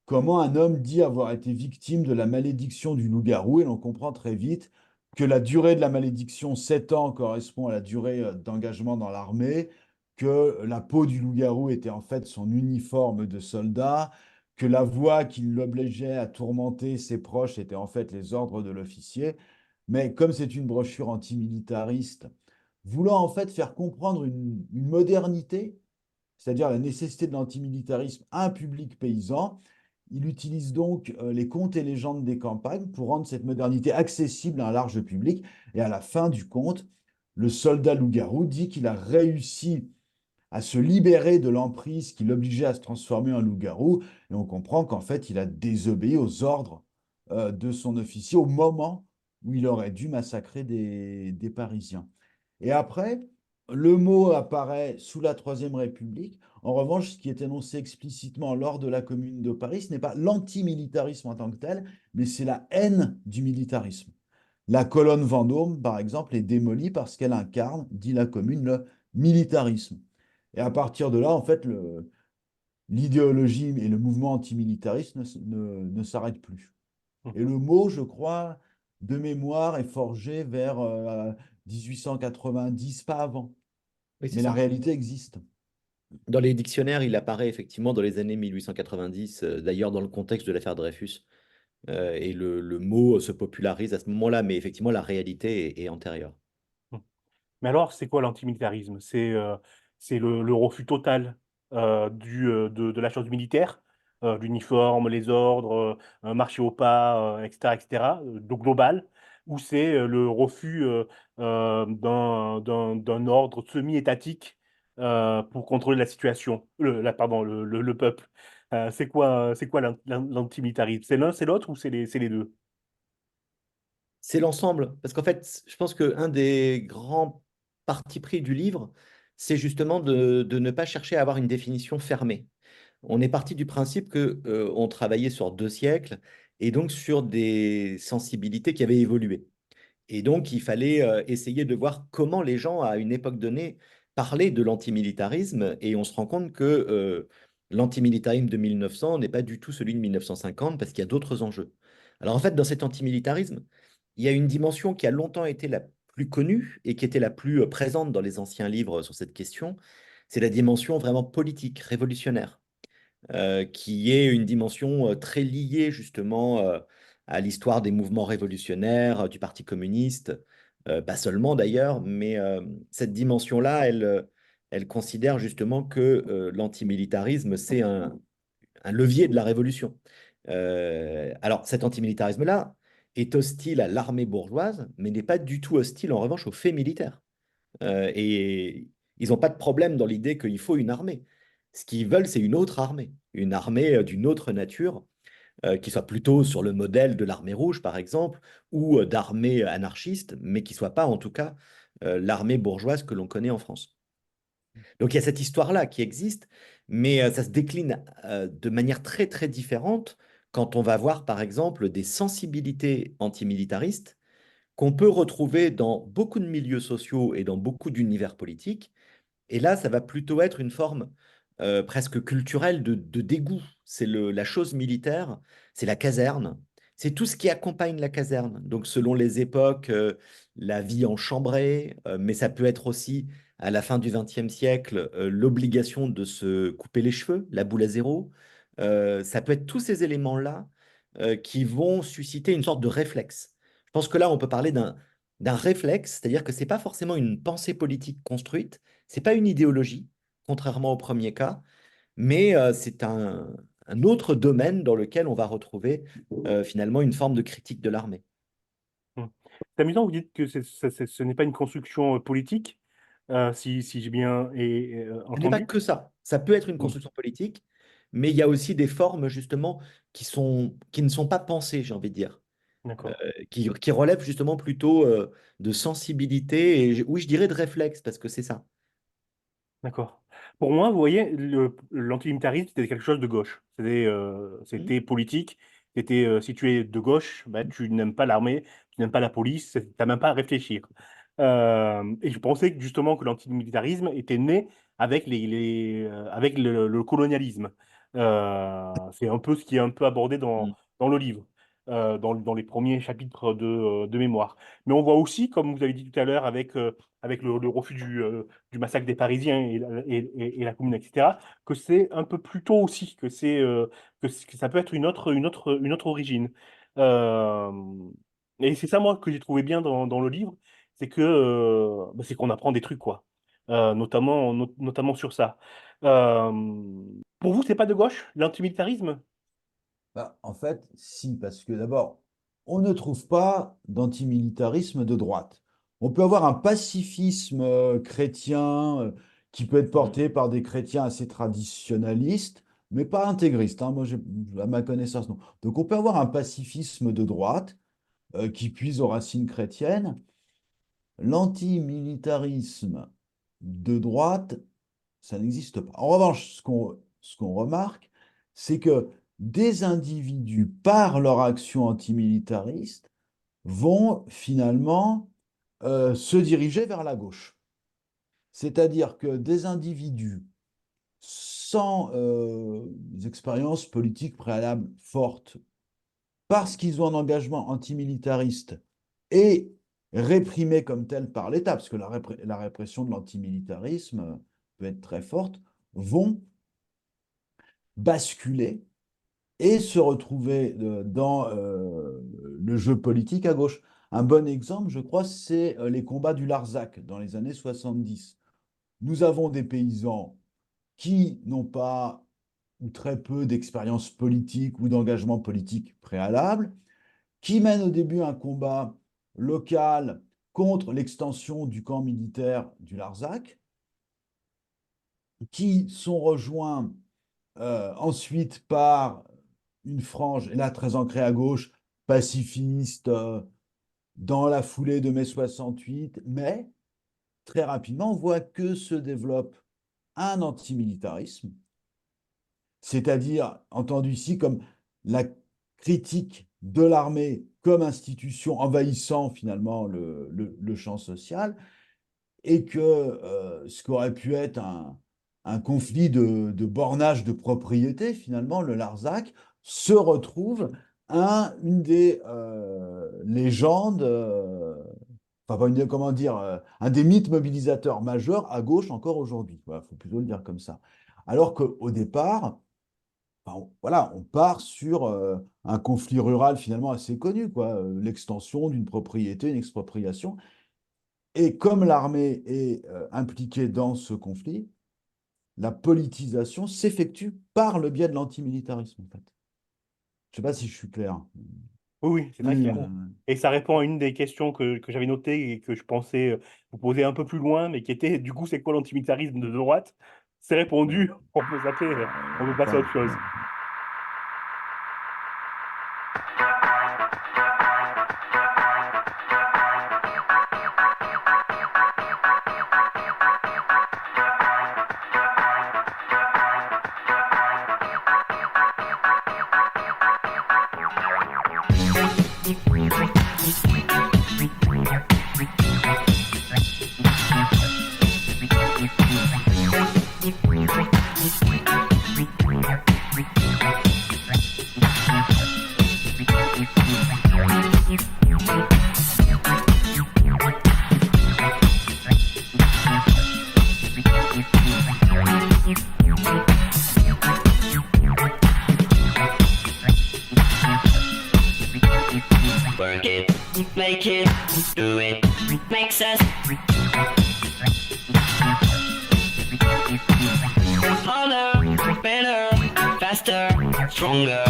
comment un homme dit avoir été victime de la malédiction du loup-garou, et l'on comprend très vite que la durée de la malédiction, 7 ans, correspond à la durée d'engagement dans l'armée, que la peau du loup-garou était en fait son uniforme de soldat, que la voix qui l'obligeait à tourmenter ses proches était en fait les ordres de l'officier. Mais comme c'est une brochure antimilitariste, voulant en fait faire comprendre une modernité, c'est-à-dire la nécessité de l'antimilitarisme à un public paysan, il utilise donc les contes et légendes des campagnes pour rendre cette modernité accessible à un large public. Et à la fin du conte, le soldat loup-garou dit qu'il a réussi à se libérer de l'emprise qui l'obligeait à se transformer en loup-garou. Et on comprend qu'en fait, il a désobéi aux ordres de son officier au moment où il aurait dû massacrer des Parisiens. Et après, le mot apparaît sous la Troisième République. En revanche, ce qui est énoncé explicitement lors de la Commune de Paris, ce n'est pas l'antimilitarisme en tant que tel, mais c'est la haine du militarisme. La colonne Vendôme, par exemple, est démolie parce qu'elle incarne, dit la Commune, le militarisme. Et à partir de là, en fait, l'idéologie et le mouvement antimilitariste ne s'arrêtent plus. Et le mot, je crois, de mémoire est forgé vers 1890, pas avant.
Oui, c'est
Mais la
ça.
réalité existe.
Dans les dictionnaires, il apparaît effectivement dans les années 1890, d'ailleurs dans le contexte de l'affaire Dreyfus. Et le mot se popularise à ce moment-là, mais effectivement, la réalité est antérieure.
Mais alors, c'est quoi l'antimilitarisme? C'est le refus total de la chose militaire, l'uniforme, les ordres, marcher au pas, etc., donc global, ou c'est le refus d'un ordre semi-étatique pour contrôler la situation, pardon, le peuple. C'est quoi l'antimilitarisme? C'est l'un, c'est l'autre, ou c'est les deux?
C'est l'ensemble, parce qu'en fait, je pense qu'un des grands partis pris du livre, c'est justement de ne pas chercher à avoir une définition fermée. On est parti du principe que, on travaillait sur 2 siècles et donc sur des sensibilités qui avaient évolué. Et donc, il fallait essayer de voir comment les gens, à une époque donnée, parlaient de l'antimilitarisme. Et on se rend compte que l'antimilitarisme de 1900 n'est pas du tout celui de 1950 parce qu'il y a d'autres enjeux. Alors en fait, dans cet antimilitarisme, il y a une dimension qui a longtemps été la plus connue et qui était la plus présente dans les anciens livres sur cette question. C'est la dimension vraiment politique, révolutionnaire, qui est une dimension très liée justement à l'histoire des mouvements révolutionnaires, du Parti communiste, pas seulement d'ailleurs, mais cette dimension-là, elle considère justement que l'antimilitarisme, c'est un levier de la révolution. Alors cet antimilitarisme-là est hostile à l'armée bourgeoise, mais n'est pas du tout hostile en revanche aux faits militaires. Et ils n'ont pas de problème dans l'idée qu'il faut une armée. Ce qu'ils veulent, c'est une armée d'une autre nature, qui soit plutôt sur le modèle de l'armée rouge, par exemple, ou d'armée anarchiste, mais qui soit pas, en tout cas, l'armée bourgeoise que l'on connaît en France. Donc il y a cette histoire-là qui existe, mais ça se décline de manière très, très différente quand on va voir, par exemple, des sensibilités antimilitaristes qu'on peut retrouver dans beaucoup de milieux sociaux et dans beaucoup d'univers politiques. Et là, ça va plutôt être une forme presque culturelle de dégoût. C'est la chose militaire, c'est la caserne, c'est tout ce qui accompagne la caserne. Donc, selon les époques, la vie en chambrée, mais ça peut être aussi, à la fin du XXe siècle, l'obligation de se couper les cheveux, la boule à zéro. Ça peut être tous ces éléments-là qui vont susciter une sorte de réflexe. Je pense que là, on peut parler d'un réflexe, c'est-à-dire que ce n'est pas forcément une pensée politique construite, c'est pas une idéologie, contrairement au premier cas, mais c'est un autre domaine dans lequel on va retrouver finalement une forme de critique de l'armée.
Hmm. C'est amusant, vous dites que ce n'est pas une construction politique, si j'ai bien
Ce n'est pas
entendu.
que ça. Ça peut être une
Hmm.
construction politique, mais il y a aussi des formes justement qui ne sont pas pensées, j'ai envie de dire,
D'accord.
qui relèvent justement plutôt de sensibilité et oui, je dirais de réflexe parce que c'est ça.
D'accord. Pour moi, vous voyez, l'antimilitarisme, c'était quelque chose de gauche.
Mhm.
C'était politique. Si tu es de gauche, bah, tu n'aimes pas l'armée, tu n'aimes pas la police, tu n'as même pas à réfléchir. Et je pensais que, justement que l'antimilitarisme était né avec le colonialisme. C'est un peu ce qui est un peu abordé
Mhm.
dans le livre, dans les premiers chapitres de mémoire. Mais on voit aussi, comme vous avez dit tout à l'heure, avec le refus du massacre des Parisiens et la Commune, etc., que c'est un peu plus tôt aussi, que ça peut être une autre origine. Euh, et c'est ça, moi, que j'ai trouvé bien dans le livre, c'est qu'on apprend des trucs, quoi. Notamment sur ça. Euh, pour vous, c'est pas de gauche, l'antimilitarisme?
Bah, en fait, si, parce que d'abord, on ne trouve pas d'antimilitarisme de droite. On peut avoir un pacifisme chrétien qui peut être
Mhm.
porté par des chrétiens assez traditionnalistes, mais pas intégristes, hein. Moi, à ma connaissance, non. Donc, on peut avoir un pacifisme de droite qui puise aux racines chrétiennes. L'antimilitarisme de droite, ça n'existe pas. En revanche, ce qu'on remarque, c'est que des individus, par leur action antimilitariste, vont finalement se diriger vers la gauche. C'est-à-dire que des individus sans expérience politique préalable forte, parce qu'ils ont un engagement antimilitariste et réprimés comme tels par l'État, parce que la répression de l'antimilitarisme peut être très forte, vont basculer et se retrouver dans le jeu politique à gauche. Un bon exemple, je crois, c'est les combats du Larzac dans les années 70. Nous avons des paysans qui n'ont pas ou très peu d'expérience politique ou d'engagement politique préalable, qui mènent au début un combat local contre l'extension du camp militaire du Larzac, qui sont rejoints ensuite par une frange, et là très ancrée à gauche, pacifiste, dans la foulée de mai 68, mais très rapidement, on voit que se développe un antimilitarisme, c'est-à-dire entendu ici comme la critique de l'armée comme institution envahissant finalement le champ social, et que ce qu'aurait pu être un conflit de bornage de propriété, finalement, le Larzac, se retrouve une des légendes, comment dire, un des mythes mobilisateurs majeurs à gauche encore aujourd'hui. Voilà, faut plutôt le dire comme ça. Alors qu'au départ, voilà, on part sur un conflit rural finalement assez connu, quoi, l'extension d'une propriété, une expropriation. Et comme l'armée est impliquée dans ce conflit, la politisation s'effectue par le biais de l'antimilitarisme, en fait. Je ne sais pas si je suis clair.
Oui, c'est très clair. Et ça répond à une des questions que j'avais notées et que je pensais vous poser un peu plus loin, mais qui était, du coup, c'est quoi l'antimilitarisme de droite? C'est répondu, on peut zapper, on peut passer à autre chose.
Work it, make it, do it, makes us harder, better, faster, stronger.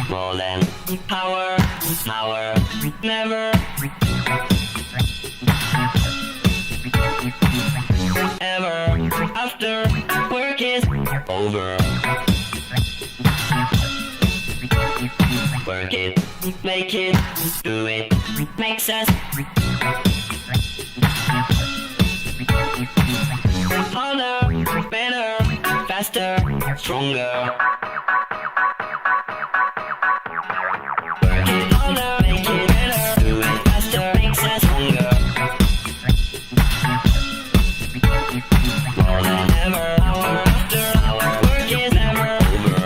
More than power, never ever after work is over. Work it, make it, do it, makes us harder, better, faster, stronger. Work it harder, make it better, do it faster, makes us stronger. More than ever, hour after hour, work is never over.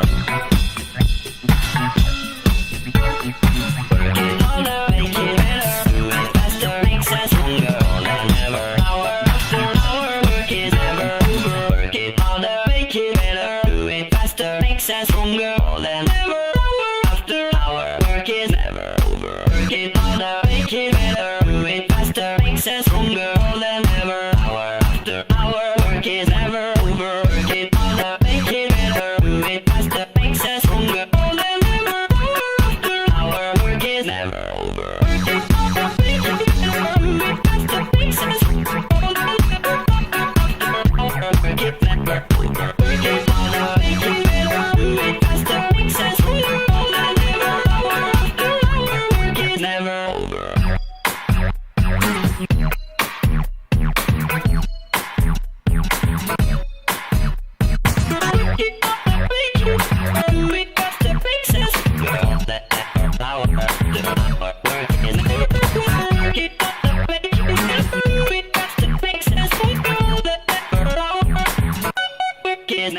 Work it harder, make it better, do it faster, makes us stronger. More than ever, hour after hour, work is never over. Work it harder, make it better, do it faster, makes us stronger. More than ever, hour after hour, work is never over. Work it harder, make it better, do it faster, makes us stronger. More than ever, hour after hour, work is never over. Work it harder, make it better, do it faster, makes us stronger. More than ever, hour after hour, work is never over. Work it harder, make it better, do it faster, makes us stronger. More than ever, hour after hour, work is never over. Work it harder, make it better, do it faster, makes us stronger. More than ever, hour after hour, work is never over.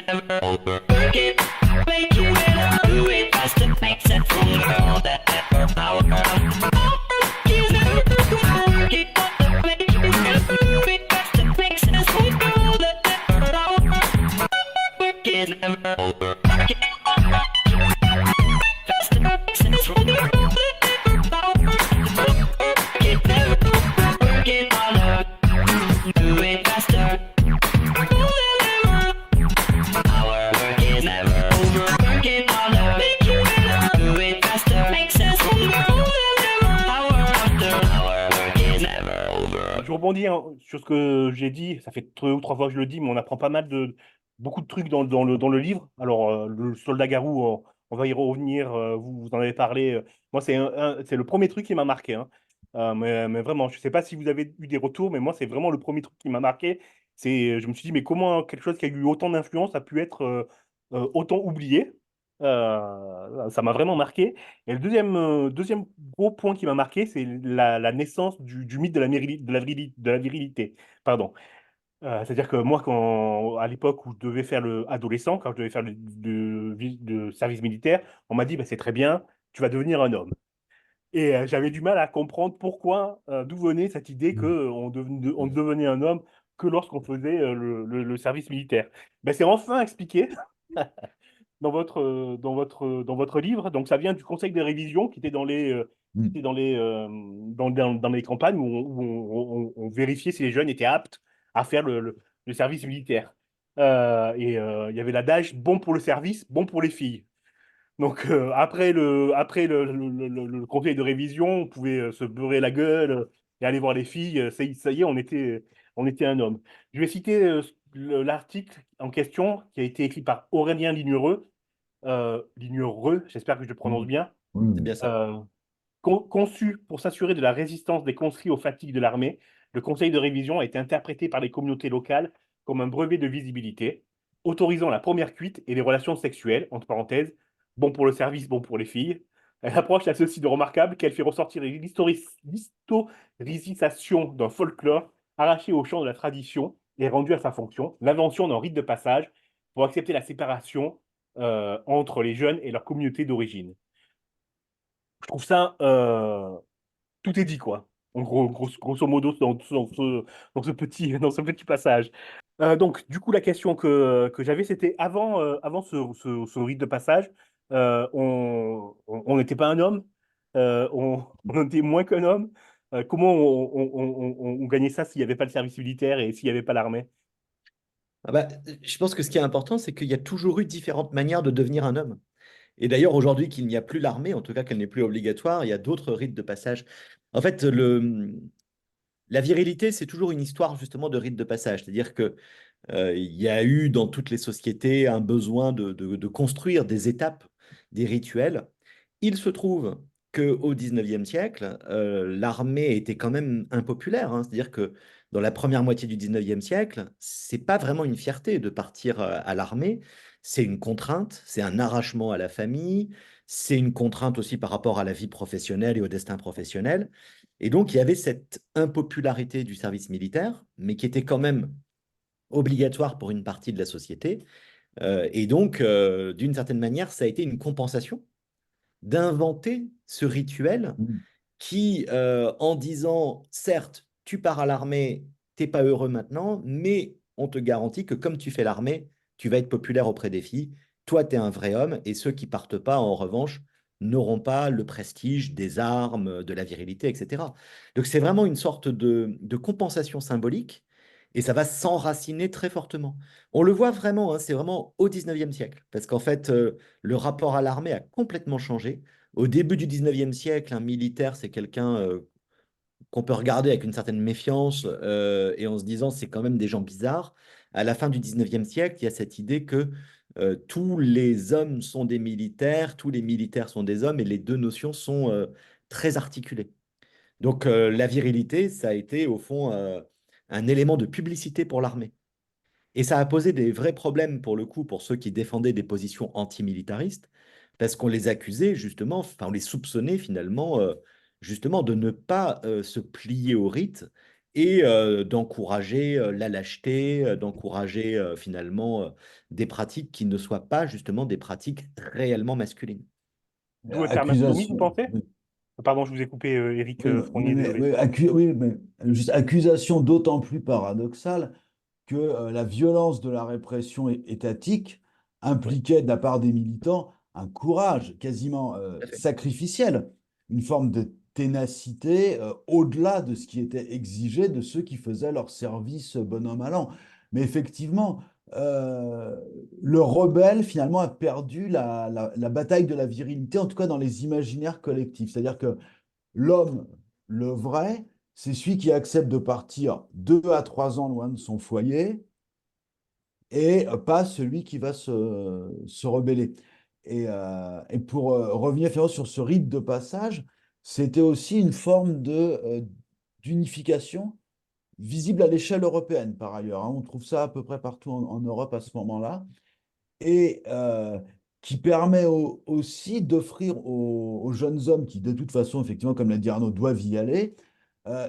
Never over. Work it, make it better, do it faster, makes it stronger. All that effort, power. is never over. Work it faster, makes sense. Work it never over. Work it harder, do it faster. Our work is never over. Work it harder, make it better. Do it faster, makes sense. Hour after hour, work is never over.
Je rebondis sur ce que j'ai dit. Ça fait 2 ou 3 fois que je le dis, mais on apprend pas mal beaucoup de trucs dans le livre. Alors, le soldat Garou, on va y revenir. Vous en avez parlé. Moi, c'est le premier truc qui m'a marqué, hein. Mais vraiment, je sais pas si vous avez eu des retours, mais moi, c'est vraiment le premier truc qui m'a marqué. Je me suis dit, mais comment quelque chose qui a eu autant d'influence a pu être autant oublié? Ça m'a vraiment marqué. Et le deuxième gros point qui m'a marqué, c'est la naissance du mythe de la virilité. Pardon. C'est-à-dire que moi, à l'époque où je devais faire le adolescent, quand je devais faire le service militaire, on m'a dit, bah, c'est très bien, tu vas devenir un homme. Et j'avais du mal à comprendre pourquoi, d'où venait cette idée qu'on on devenait un homme que lorsqu'on faisait le service militaire. Ben, c'est enfin expliqué dans votre livre. Donc, ça vient du conseil de révision qui était dans les campagnes où on vérifiait si les jeunes étaient aptes à faire le service militaire. Il y avait l'adage bon pour le service, bon pour les filles. Donc, après le conseil de révision, on pouvait se beurrer la gueule et aller voir les filles. Ça y est, on était un homme. Je vais citer l'article en question qui a été écrit par Aurélien Lignereux. Lignereux, j'espère que je le prononce bien.
C'est bien ça.
Conçu pour s'assurer de la résistance des conscrits aux fatigues de l'armée, le conseil de révision a été interprété par les communautés locales comme un brevet de visibilité, autorisant la première cuite et les relations sexuelles, entre parenthèses, bon pour le service, bon pour les filles. L'approche a ceci de remarquable qu'elle fait ressortir l'historicisation d'un folklore arraché au champ de la tradition et rendu à sa fonction, l'invention d'un rite de passage pour accepter la séparation entre les jeunes et leur communauté d'origine. Je trouve ça, tout est dit, quoi. En gros, grosso modo, dans ce petit passage. Donc, du coup, la question que j'avais, c'était avant ce rite de passage, on n'était pas un homme, on était moins qu'un homme. Comment on gagnait ça s'il n'y avait pas le service militaire et s'il n'y avait pas l'armée?
Ah bah, je pense que ce qui est important, c'est qu'il y a toujours eu différentes manières de devenir un homme. Et d'ailleurs, aujourd'hui, qu'il n'y a plus l'armée, en tout cas qu'elle n'est plus obligatoire, il y a d'autres rites de passage. En fait, la virilité, c'est toujours une histoire justement de rite de passage. C'est-à-dire que il y a eu dans toutes les sociétés un besoin de construire des étapes, des rituels. Il se trouve qu'au XIXe siècle, l'armée était quand même impopulaire, hein. C'est-à-dire que dans la première moitié du XIXe siècle, c'est pas vraiment une fierté de partir à l'armée, c'est une contrainte, c'est un arrachement à la famille, c'est une contrainte aussi par rapport à la vie professionnelle et au destin professionnel. Et donc, il y avait cette impopularité du service militaire, mais qui était quand même obligatoire pour une partie de la société. Et donc, d'une certaine manière, ça a été une compensation d'inventer ce rituel qui, en disant, certes, tu pars à l'armée, t'es pas heureux maintenant, mais on te garantit que comme tu fais l'armée, tu vas être populaire auprès des filles. Toi, tu es un vrai homme, et ceux qui partent pas, en revanche, n'auront pas le prestige des armes, de la virilité, etc. Donc, c'est vraiment une sorte de compensation symbolique, et ça va s'enraciner très fortement. On le voit vraiment, hein, c'est vraiment au 19e siècle, parce qu'en fait, le rapport à l'armée a complètement changé. Au début du 19e siècle, un militaire, c'est quelqu'un qu'on peut regarder avec une certaine méfiance et en se disant c'est quand même des gens bizarres. À la fin du 19e siècle, il y a cette idée que tous les hommes sont des militaires, tous les militaires sont des hommes, et les deux notions sont très articulées. Donc la virilité, ça a été au fond un élément de publicité pour l'armée. Et ça a posé des vrais problèmes pour le coup pour ceux qui défendaient des positions antimilitaristes, parce qu'on les accusait justement, enfin on les soupçonnait finalement justement de ne pas se plier au rite et d'encourager la lâcheté, d'encourager finalement des pratiques qui ne soient pas justement des pratiques réellement masculines.
D'où le terme insoumis, vous
Accusation.
pensez? Pardon, je vous ai coupé, Éric
Oui,
Fournier,
mais,
désolé.
oui, mais juste accusation d'autant plus paradoxale que la violence de la répression étatique impliquait de la part des militants un courage quasiment
Tout à fait.
sacrificiel, une forme de ténacité au-delà de ce qui était exigé de ceux qui faisaient leur service bon an, mal an. Mais effectivement, euh, le rebelle, finalement, a perdu la bataille de la virilité, en tout cas dans les imaginaires collectifs. C'est-à-dire que l'homme, le vrai, c'est celui qui accepte de partir 2 à 3 ans loin de son foyer et pas celui qui va se rebeller. Et pour revenir finalement sur ce rite de passage, c'était aussi une forme d'unification visible à l'échelle européenne, par ailleurs, hein. On trouve ça à peu près partout en Europe à ce moment-là, et qui permet aussi d'offrir aux jeunes hommes qui, de toute façon, effectivement, comme l'a dit Arnaud, doivent y aller,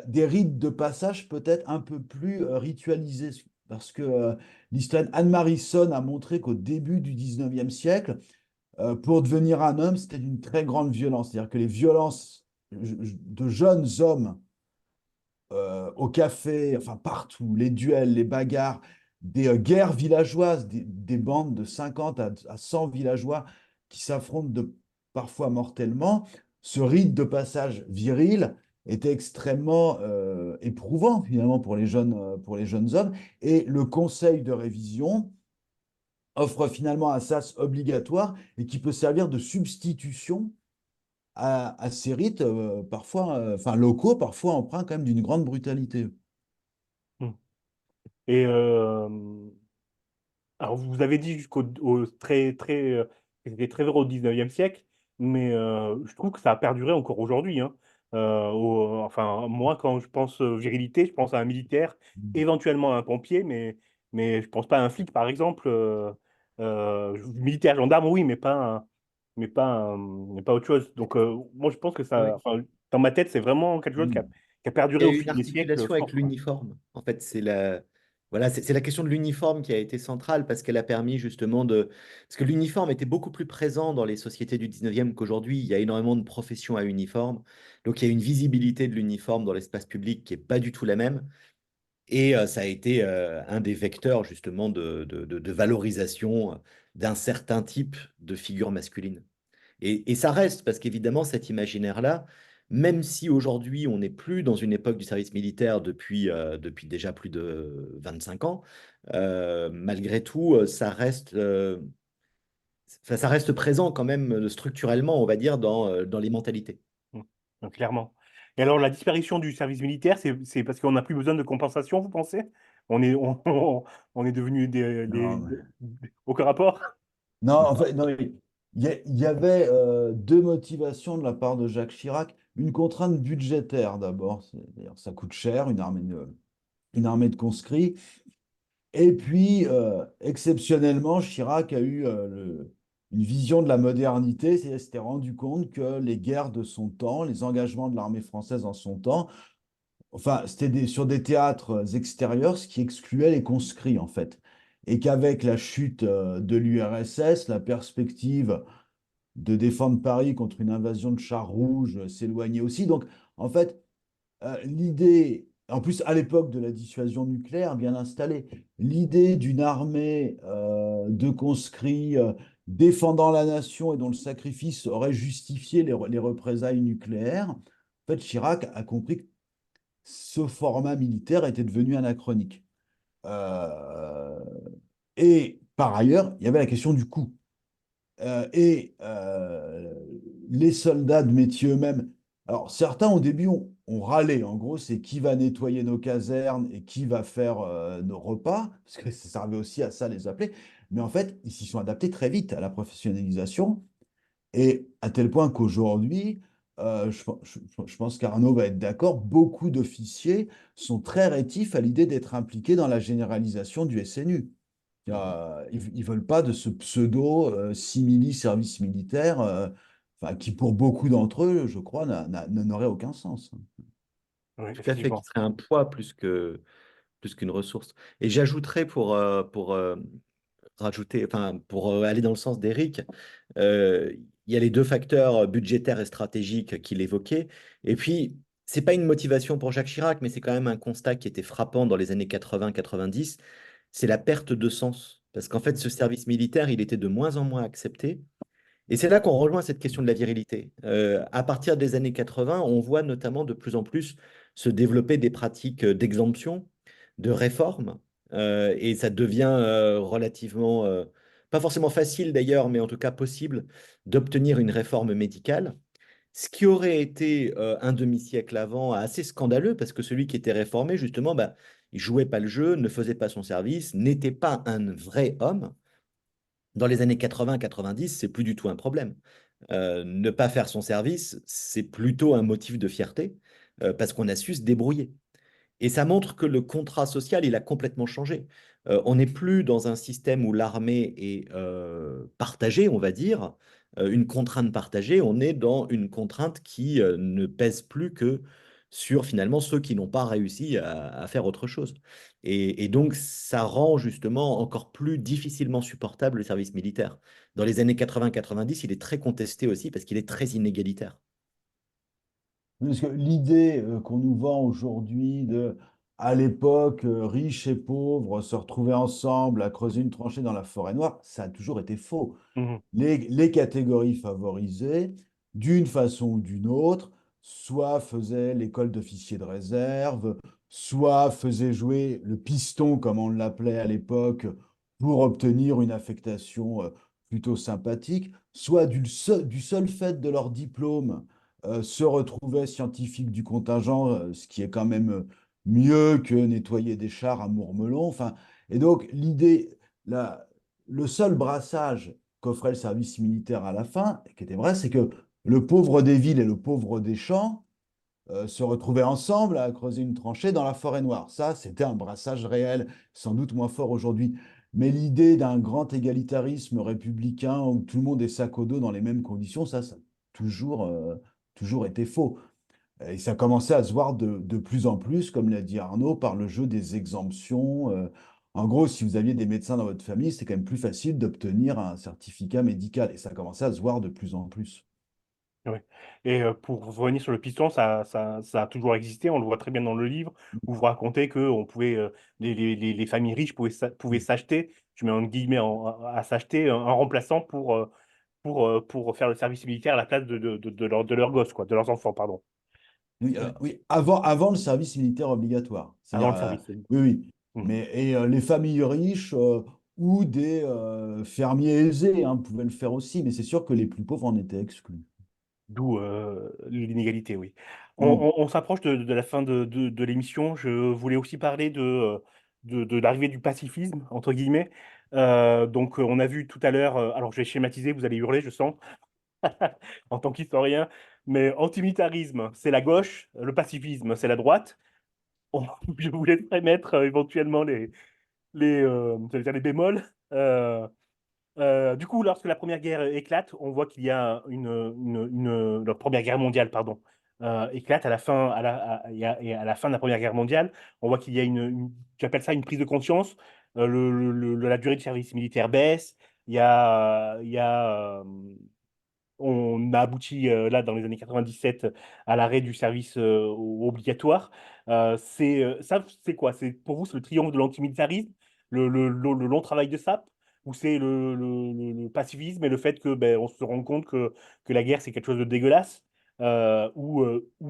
des rites de passage peut-être un peu plus ritualisés. Parce que l'historienne Anne-Marie Sonn a montré qu'au début du 19e siècle, pour devenir un homme, c'était d'une très grande violence. C'est-à-dire que les violences de jeunes hommes au café, enfin partout, les duels, les bagarres, des guerres villageoises, des bandes de 50 à 100 villageois qui s'affrontent parfois mortellement, ce rite de passage viril était extrêmement éprouvant finalement pour les jeunes hommes. Et le conseil de révision offre finalement un sas obligatoire et qui peut servir de substitution à ces rites, parfois, enfin locaux, parfois empreints quand même d'une grande brutalité.
Hmm. Et alors, vous avez dit que c'était très vrai au 19e siècle, mais je trouve que ça a perduré encore aujourd'hui, hein. Enfin, moi, quand je pense virilité, je pense à un militaire, éventuellement à un pompier, mais je pense pas à un flic, par exemple. Militaire, gendarme, oui, mais pas autre chose. Donc, moi, je pense que ça,
Oui.
enfin, dans ma tête, c'est vraiment quelque chose qui a,
Mm.
qui a perduré
Il y
au
a eu
fil
une
des siècles
articulation avec
fort, quoi.
l'uniforme. En fait, voilà, c'est la question de l'uniforme qui a été centrale parce qu'elle a permis justement de... Parce que l'uniforme était beaucoup plus présent dans les sociétés du 19e qu'aujourd'hui. Il y a énormément de professions à uniforme. Donc, il y a une visibilité de l'uniforme dans l'espace public qui n'est pas du tout la même. Et ça a été un des vecteurs justement de valorisation d'un certain type de figure masculine. Et ça reste, parce qu'évidemment, cet imaginaire-là, même si aujourd'hui on n'est plus dans une époque du service militaire depuis déjà plus de 25 ans, malgré tout, ça reste présent quand même structurellement, on va dire, dans les mentalités.
Mm. Donc, clairement. Et alors, la disparition du service militaire, c'est parce qu'on n'a plus besoin de compensation, vous pensez? On est devenu
Non,
aucun rapport?
non, en fait, non, mais il y avait deux motivations de la part de Jacques Chirac. Une contrainte budgétaire d'abord, c'est-à-dire ça coûte cher, une armée de conscrits. Et puis, exceptionnellement, Chirac a eu une vision de la modernité, c'est-à-dire qu'il s'était rendu compte que les guerres de son temps, les engagements de l'armée française en son temps, enfin, c'était sur des théâtres extérieurs, ce qui excluait les conscrits, en fait. Et qu'avec la chute de l'URSS, la perspective de défendre Paris contre une invasion de chars rouges s'éloignait aussi. Donc, en fait, l'idée, en plus à l'époque de la dissuasion nucléaire bien installée, l'idée d'une armée de conscrits défendant la nation et dont le sacrifice aurait justifié les représailles nucléaires, en fait, Chirac a compris que ce format militaire était devenu anachronique. Euh, et par ailleurs, il y avait la question du coût. Et les soldats de métier eux-mêmes, alors certains au début ont râlé. En gros, c'est qui va nettoyer nos casernes et qui va faire nos repas, parce que ça servait aussi à ça les appeler. Mais en fait, ils s'y sont adaptés très vite à la professionnalisation. Et à tel point qu'aujourd'hui, je pense qu'Arnaud va être d'accord, beaucoup d'officiers sont très rétifs à l'idée d'être impliqués dans la généralisation du SNU. Ils veulent pas de ce pseudo simili-service militaire, enfin, qui pour beaucoup d'entre eux, je crois, n'aurait aucun sens.
Oui,
Tout à fait, qui
effectivement.
serait un poids plus qu'une ressource. Et j'ajouterais pour rajouter, enfin, pour aller dans le sens d'Éric, il y a les deux facteurs budgétaires et stratégiques qu'il évoquait. Et puis, c'est pas une motivation pour Jacques Chirac, mais c'est quand même un constat qui était frappant dans les années 80-90, c'est la perte de sens parce qu'en fait, ce service militaire, il était de moins en moins accepté. Et c'est là qu'on rejoint cette question de la virilité. À partir des années 80, on voit notamment de plus en plus se développer des pratiques d'exemption, de réforme, et ça devient relativement, pas forcément facile d'ailleurs, mais en tout cas possible d'obtenir une réforme médicale. Ce qui aurait été un demi-siècle avant assez scandaleux, parce que celui qui était réformé, justement, bah, il jouait pas le jeu, ne faisait pas son service, n'était pas un vrai homme. Dans les années 80-90, c'est plus du tout un problème. Ne pas faire son service, c'est plutôt un motif de fierté, parce qu'on a su se débrouiller. Et ça montre que le contrat social, il a complètement changé. On n'est plus dans un système où l'armée est partagée, on va dire, une contrainte partagée. On est dans une contrainte qui ne pèse plus que sur finalement ceux qui n'ont pas réussi à faire autre chose. Et donc, ça rend justement encore plus difficilement supportable le service militaire. Dans les années 80-90, il est très contesté aussi parce qu'il est très inégalitaire.
Parce que l'idée qu'on nous vend aujourd'hui de, à l'époque, riches et pauvres se retrouver ensemble à creuser une tranchée dans la forêt noire, ça a toujours été faux.
Mhm.
Les catégories favorisées, d'une façon ou d'une autre, soit faisaient l'école d'officier de réserve, soit faisaient jouer le piston, comme on l'appelait à l'époque, pour obtenir une affectation plutôt sympathique, soit du seul fait de leur diplôme se retrouvaient scientifiques du contingent, ce qui est quand même mieux que nettoyer des chars à Mourmelon. Enfin, et donc, l'idée, le seul brassage qu'offrait le service militaire à la fin, et qui était vrai, c'est que le pauvre des villes et le pauvre des champs se retrouvaient ensemble à creuser une tranchée dans la forêt noire. Ça, c'était un brassage réel, sans doute moins fort aujourd'hui. Mais l'idée d'un grand égalitarisme républicain où tout le monde est sac au dos dans les mêmes conditions, ça a toujours été faux. Et ça commençait à se voir de plus en plus, comme l'a dit Arnaud, par le jeu des exemptions. En gros, si vous aviez des médecins dans votre famille, c'était quand même plus facile d'obtenir un certificat médical. Et ça commençait à se voir de plus en plus.
Ouais. Et pour revenir sur le piston, ça a toujours existé. On le voit très bien dans le livre où vous racontez que on pouvait, les familles riches pouvaient s'acheter, je mets en guillemets à s'acheter un remplaçant pour faire le service militaire à la place de leurs gosses, quoi, de leurs enfants, pardon.
Oui,
Euh,
oui, avant le service militaire obligatoire.
Avant
C'est-à-dire,
le service.
oui, oui.
Mhm.
Mais, les familles riches ou des fermiers aisés pouvaient le faire aussi, mais c'est sûr que les plus pauvres en étaient exclus.
D'où l'inégalité, oui. On,
Mm.
on s'approche de la fin de l'émission. Je voulais aussi parler de l'arrivée du pacifisme, entre guillemets. Donc, on a vu tout à l'heure, alors je vais schématiser, vous allez hurler, je sens, en tant qu'historien, mais antimilitarisme, c'est la gauche, le pacifisme, c'est la droite. Je vous laisserai mettre éventuellement j'allais dire les bémols. Du coup, lorsque la Première Guerre éclate, on voit qu'il y a la Première Guerre mondiale, pardon, éclate à la fin, et à la fin de la Première Guerre mondiale. On voit qu'il y a j'appelle ça une prise de conscience. La durée du service militaire baisse. Il y a On a abouti là dans les années 97 à l'arrêt du service obligatoire. C'est quoi? C'est pour vous c'est le triomphe de l'antimilitarisme, le long travail de sape, ou c'est le pacifisme et le fait que on se rend compte que la guerre c'est quelque chose de dégueulasse, ou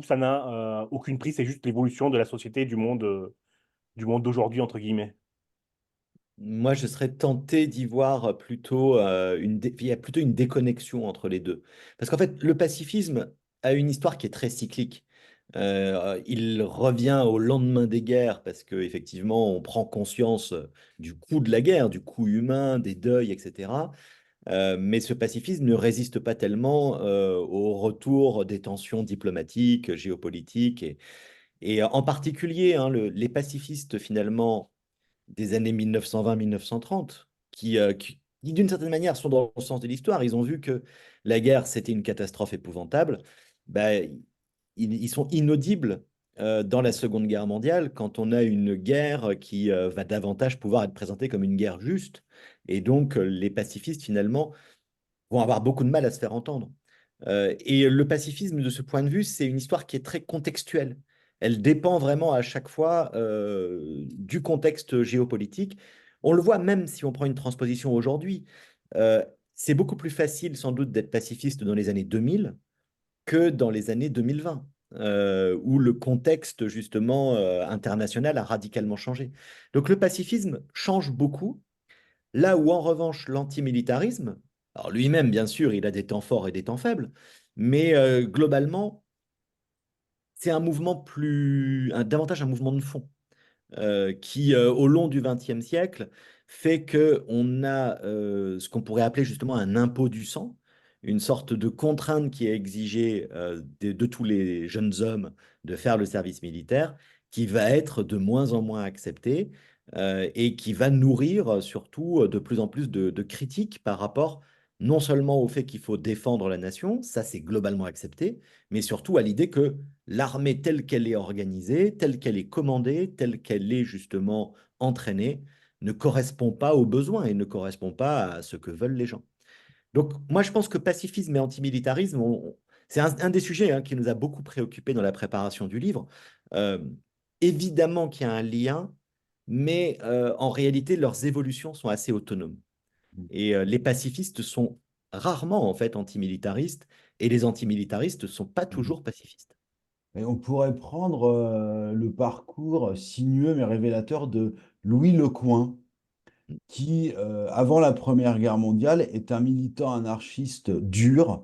ça n'a aucune prise, c'est juste l'évolution de la société et du monde d'aujourd'hui entre guillemets.
Moi, je serais tenté d'y voir plutôt il y a plutôt une déconnexion entre les deux. Parce qu'en fait, le pacifisme a une histoire qui est très cyclique. Il revient au lendemain des guerres parce qu'effectivement, on prend conscience du coût de la guerre, du coût humain, des deuils, etc. Mais ce pacifisme ne résiste pas tellement au retour des tensions diplomatiques, géopolitiques. Et en particulier, hein, les pacifistes, finalement, des années 1920-1930, qui, d'une certaine manière, sont dans le sens de l'histoire. Ils ont vu que la guerre, c'était une catastrophe épouvantable. Ben, ils sont inaudibles dans la Seconde Guerre mondiale quand on a une guerre qui va davantage pouvoir être présentée comme une guerre juste. Et donc, les pacifistes, finalement, vont avoir beaucoup de mal à se faire entendre. Et le pacifisme, de ce point de vue, c'est une histoire qui est très contextuelle. Elle dépend vraiment à chaque fois du contexte géopolitique. On le voit même si on prend une transposition aujourd'hui. C'est beaucoup plus facile sans doute d'être pacifiste dans les années 2000 que dans les années 2020, où le contexte justement international a radicalement changé. Donc le pacifisme change beaucoup, là où en revanche l'antimilitarisme, alors lui-même bien sûr il a des temps forts et des temps faibles, mais globalement c'est un mouvement davantage un mouvement de fond qui, au long du XXe siècle, fait qu'on a ce qu'on pourrait appeler justement un impôt du sang, une sorte de contrainte qui est exigée de tous les jeunes hommes de faire le service militaire, qui va être de moins en moins acceptée et qui va nourrir surtout de plus en plus de critiques par rapport non seulement au fait qu'il faut défendre la nation, ça c'est globalement accepté, mais surtout à l'idée que l'armée telle qu'elle est organisée, telle qu'elle est commandée, telle qu'elle est justement entraînée, ne correspond pas aux besoins et ne correspond pas à ce que veulent les gens. Donc moi je pense que pacifisme et antimilitarisme, c'est un des sujets qui nous a beaucoup préoccupés dans la préparation du livre. Évidemment qu'il y a un lien, mais en réalité leurs évolutions sont assez autonomes. Et les pacifistes sont rarement en fait antimilitaristes et les antimilitaristes ne sont pas toujours pacifistes.
Et on pourrait prendre le parcours sinueux mais révélateur de Louis Lecoing, qui, avant la Première Guerre mondiale, est un militant anarchiste dur,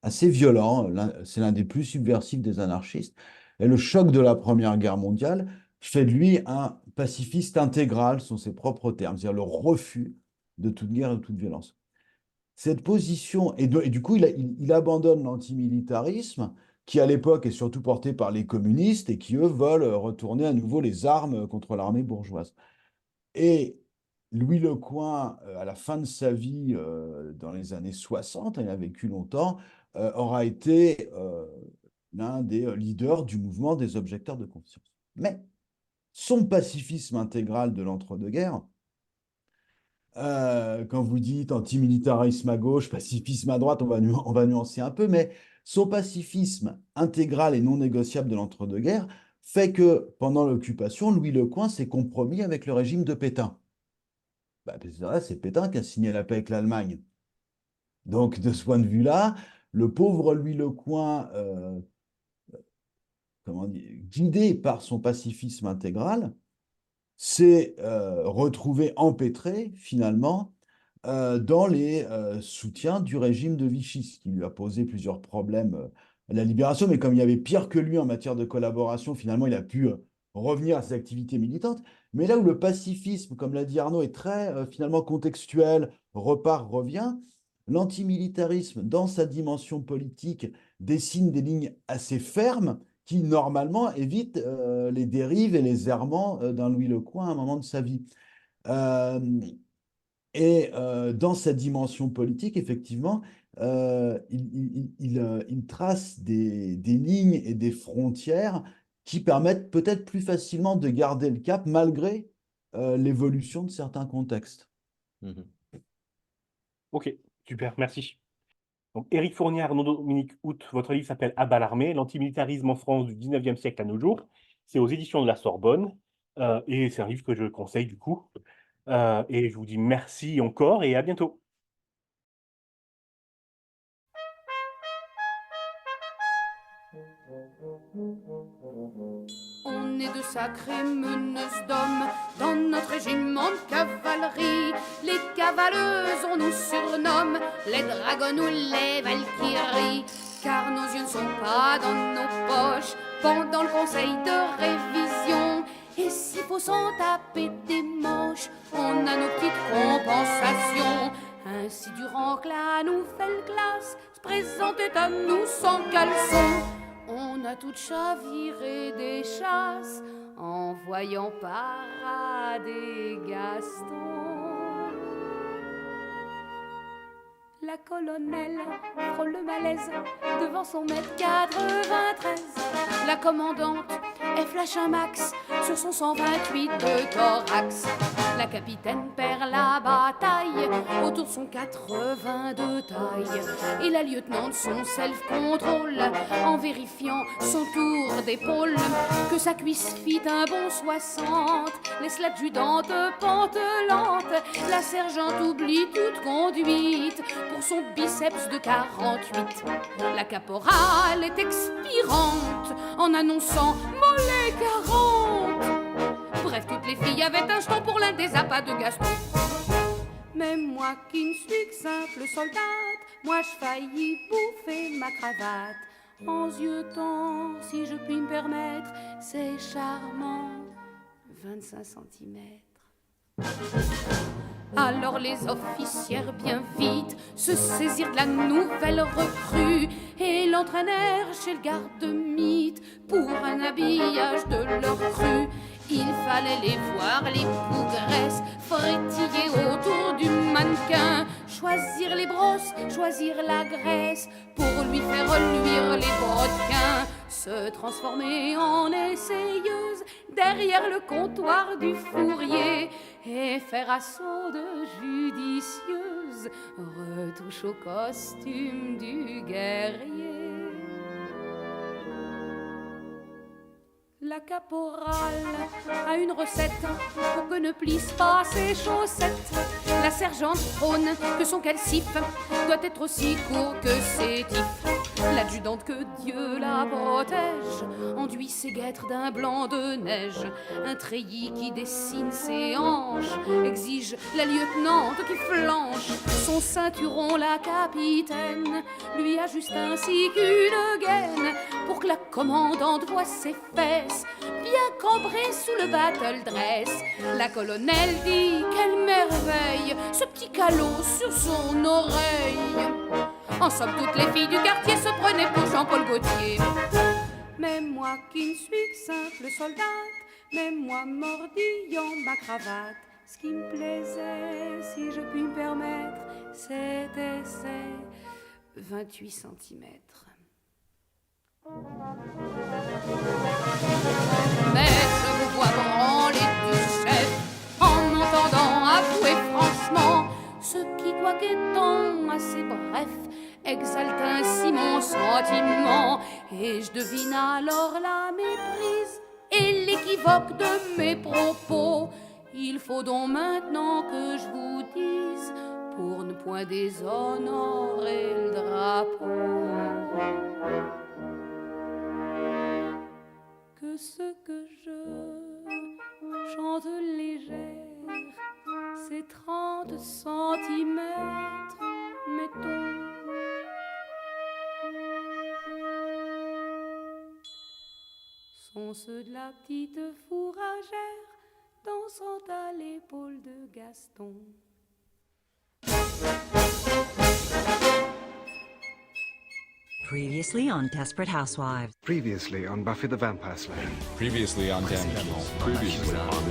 assez violent. C'est l'un des plus subversifs des anarchistes. Et le choc de la Première Guerre mondiale fait de lui un pacifiste intégral, sont ses propres termes, c'est-à-dire le refus de toute guerre et de toute violence. Cette position, et du coup, il abandonne l'antimilitarisme, qui à l'époque est surtout porté par les communistes et qui, eux, veulent retourner à nouveau les armes contre l'armée bourgeoise. Et Louis Lecoing, à la fin de sa vie, dans les années 60, il a vécu longtemps, aura été l'un des leaders du mouvement des objecteurs de conscience. Mais son pacifisme intégral de l'entre-deux-guerres, quand vous dites antimilitarisme à gauche, pacifisme à droite, on va nuancer un peu, mais son pacifisme intégral et non négociable de l'entre-deux-guerres fait que pendant l'occupation, Louis Lecoing s'est compromis avec le régime de Pétain. C'est Pétain qui a signé la paix avec l'Allemagne. Donc de ce point de vue-là, le pauvre Louis Lecoing, guidé par son pacifisme intégral, s'est retrouvé empêtré finalement dans les soutiens du régime de Vichy, ce qui lui a posé plusieurs problèmes à la Libération, mais comme il y avait pire que lui en matière de collaboration, finalement il a pu revenir à ses activités militantes. Mais là où le pacifisme, comme l'a dit Arnaud, est très finalement contextuel, repart, revient, l'antimilitarisme, dans sa dimension politique, dessine des lignes assez fermes qui, normalement, évitent les dérives et les errements d'un Louis Lecoing à un moment de sa vie. Dans sa dimension politique, effectivement, il trace des lignes et des frontières qui permettent peut-être plus facilement de garder le cap malgré l'évolution de certains contextes.
Ok, super, merci. Donc, Éric Fournier, Arnaud-Dominique Hout, votre livre s'appelle À bas l'armée, l'antimilitarisme en France du 19e siècle à nos jours. C'est aux éditions de la Sorbonne et c'est un livre que je conseille du coup. Et je vous dis merci encore et à bientôt.
On est de sacrées meneuses d'hommes dans notre régiment de cavalerie. Les cavaleuses, on nous surnomme les dragons ou les valkyries. Car nos yeux ne sont pas dans nos poches pendant le conseil de révision. Et s'il faut s'en taper des manches, on a nos petites compensations. Ainsi durant que la nouvelle classe se présentait à nous sans caleçon, on a toutes chaviré des chasses en voyant parader Gaston. La colonelle frôle le malaise devant son mètre 93. La commandante, elle flash un max sur son 128 de thorax. La capitaine perd la bataille, autour sont 80 de taille. Et la lieutenante son self-control, en vérifiant son tour d'épaule, que sa cuisse fit un bon 60. Laisse l'adjudante pantelante, la sergente oublie toute conduite pour son biceps de 48. La caporale est expirante en annonçant mollet 40. Bref, toutes les filles avaient un jeton pour l'un des appâts de Gaston. Mais moi qui ne suis que simple soldate, moi je faillis bouffer ma cravate. En ziotant, si je puis me permettre, c'est charmant, 25 cm. Alors les officières bien vite se saisirent de la nouvelle recrue et l'entraînèrent chez le garde-mythe pour un habillage de leur crue. Il fallait les voir, les bougresses, frétiller autour du mannequin, choisir les brosses, choisir la graisse pour lui faire luire les brodequins, se transformer en essayeuse derrière le comptoir du fourrier et faire assaut de judicieuse, retouche au costume du guerrier. La caporale a une recette pour que ne plissent pas ses chaussettes. La sergente prône que son calcif doit être aussi court que ses tifs. L'adjudante, que Dieu la protège, enduit ses guêtres d'un blanc de neige. Un treillis qui dessine ses hanches exige la lieutenante qui flanche. Son ceinturon, la capitaine, lui ajuste ainsi qu'une gaine pour que la commandante voie ses fesses bien cambrées sous le battle dress. La colonelle dit quelle merveille, ce petit calot sur son oreille. En somme, toutes les filles du quartier se prenaient pour Jean-Paul Gaultier. Mais moi qui ne suis que simple soldate, même moi mordillant ma cravate, ce qui me plaisait, si je puis me permettre, c'était ces 28 cm. Mais je vous vois branler du chef en m'entendant avouer franchement ce qui, quoiqu'étant assez bref, exalte ainsi mon sentiment. Et je devine alors la méprise et l'équivoque de mes propos. Il faut donc maintenant que je vous dise, pour ne point déshonorer le drapeau, que ce que je chante légère, c'est 30 centimètres, mettons. Sont ceux de la petite fourragère dansant à l'épaule de Gaston.
Previously on Desperate Housewives.
Previously on Buffy the Vampire Slayer.
Previously on Damage.
Previously on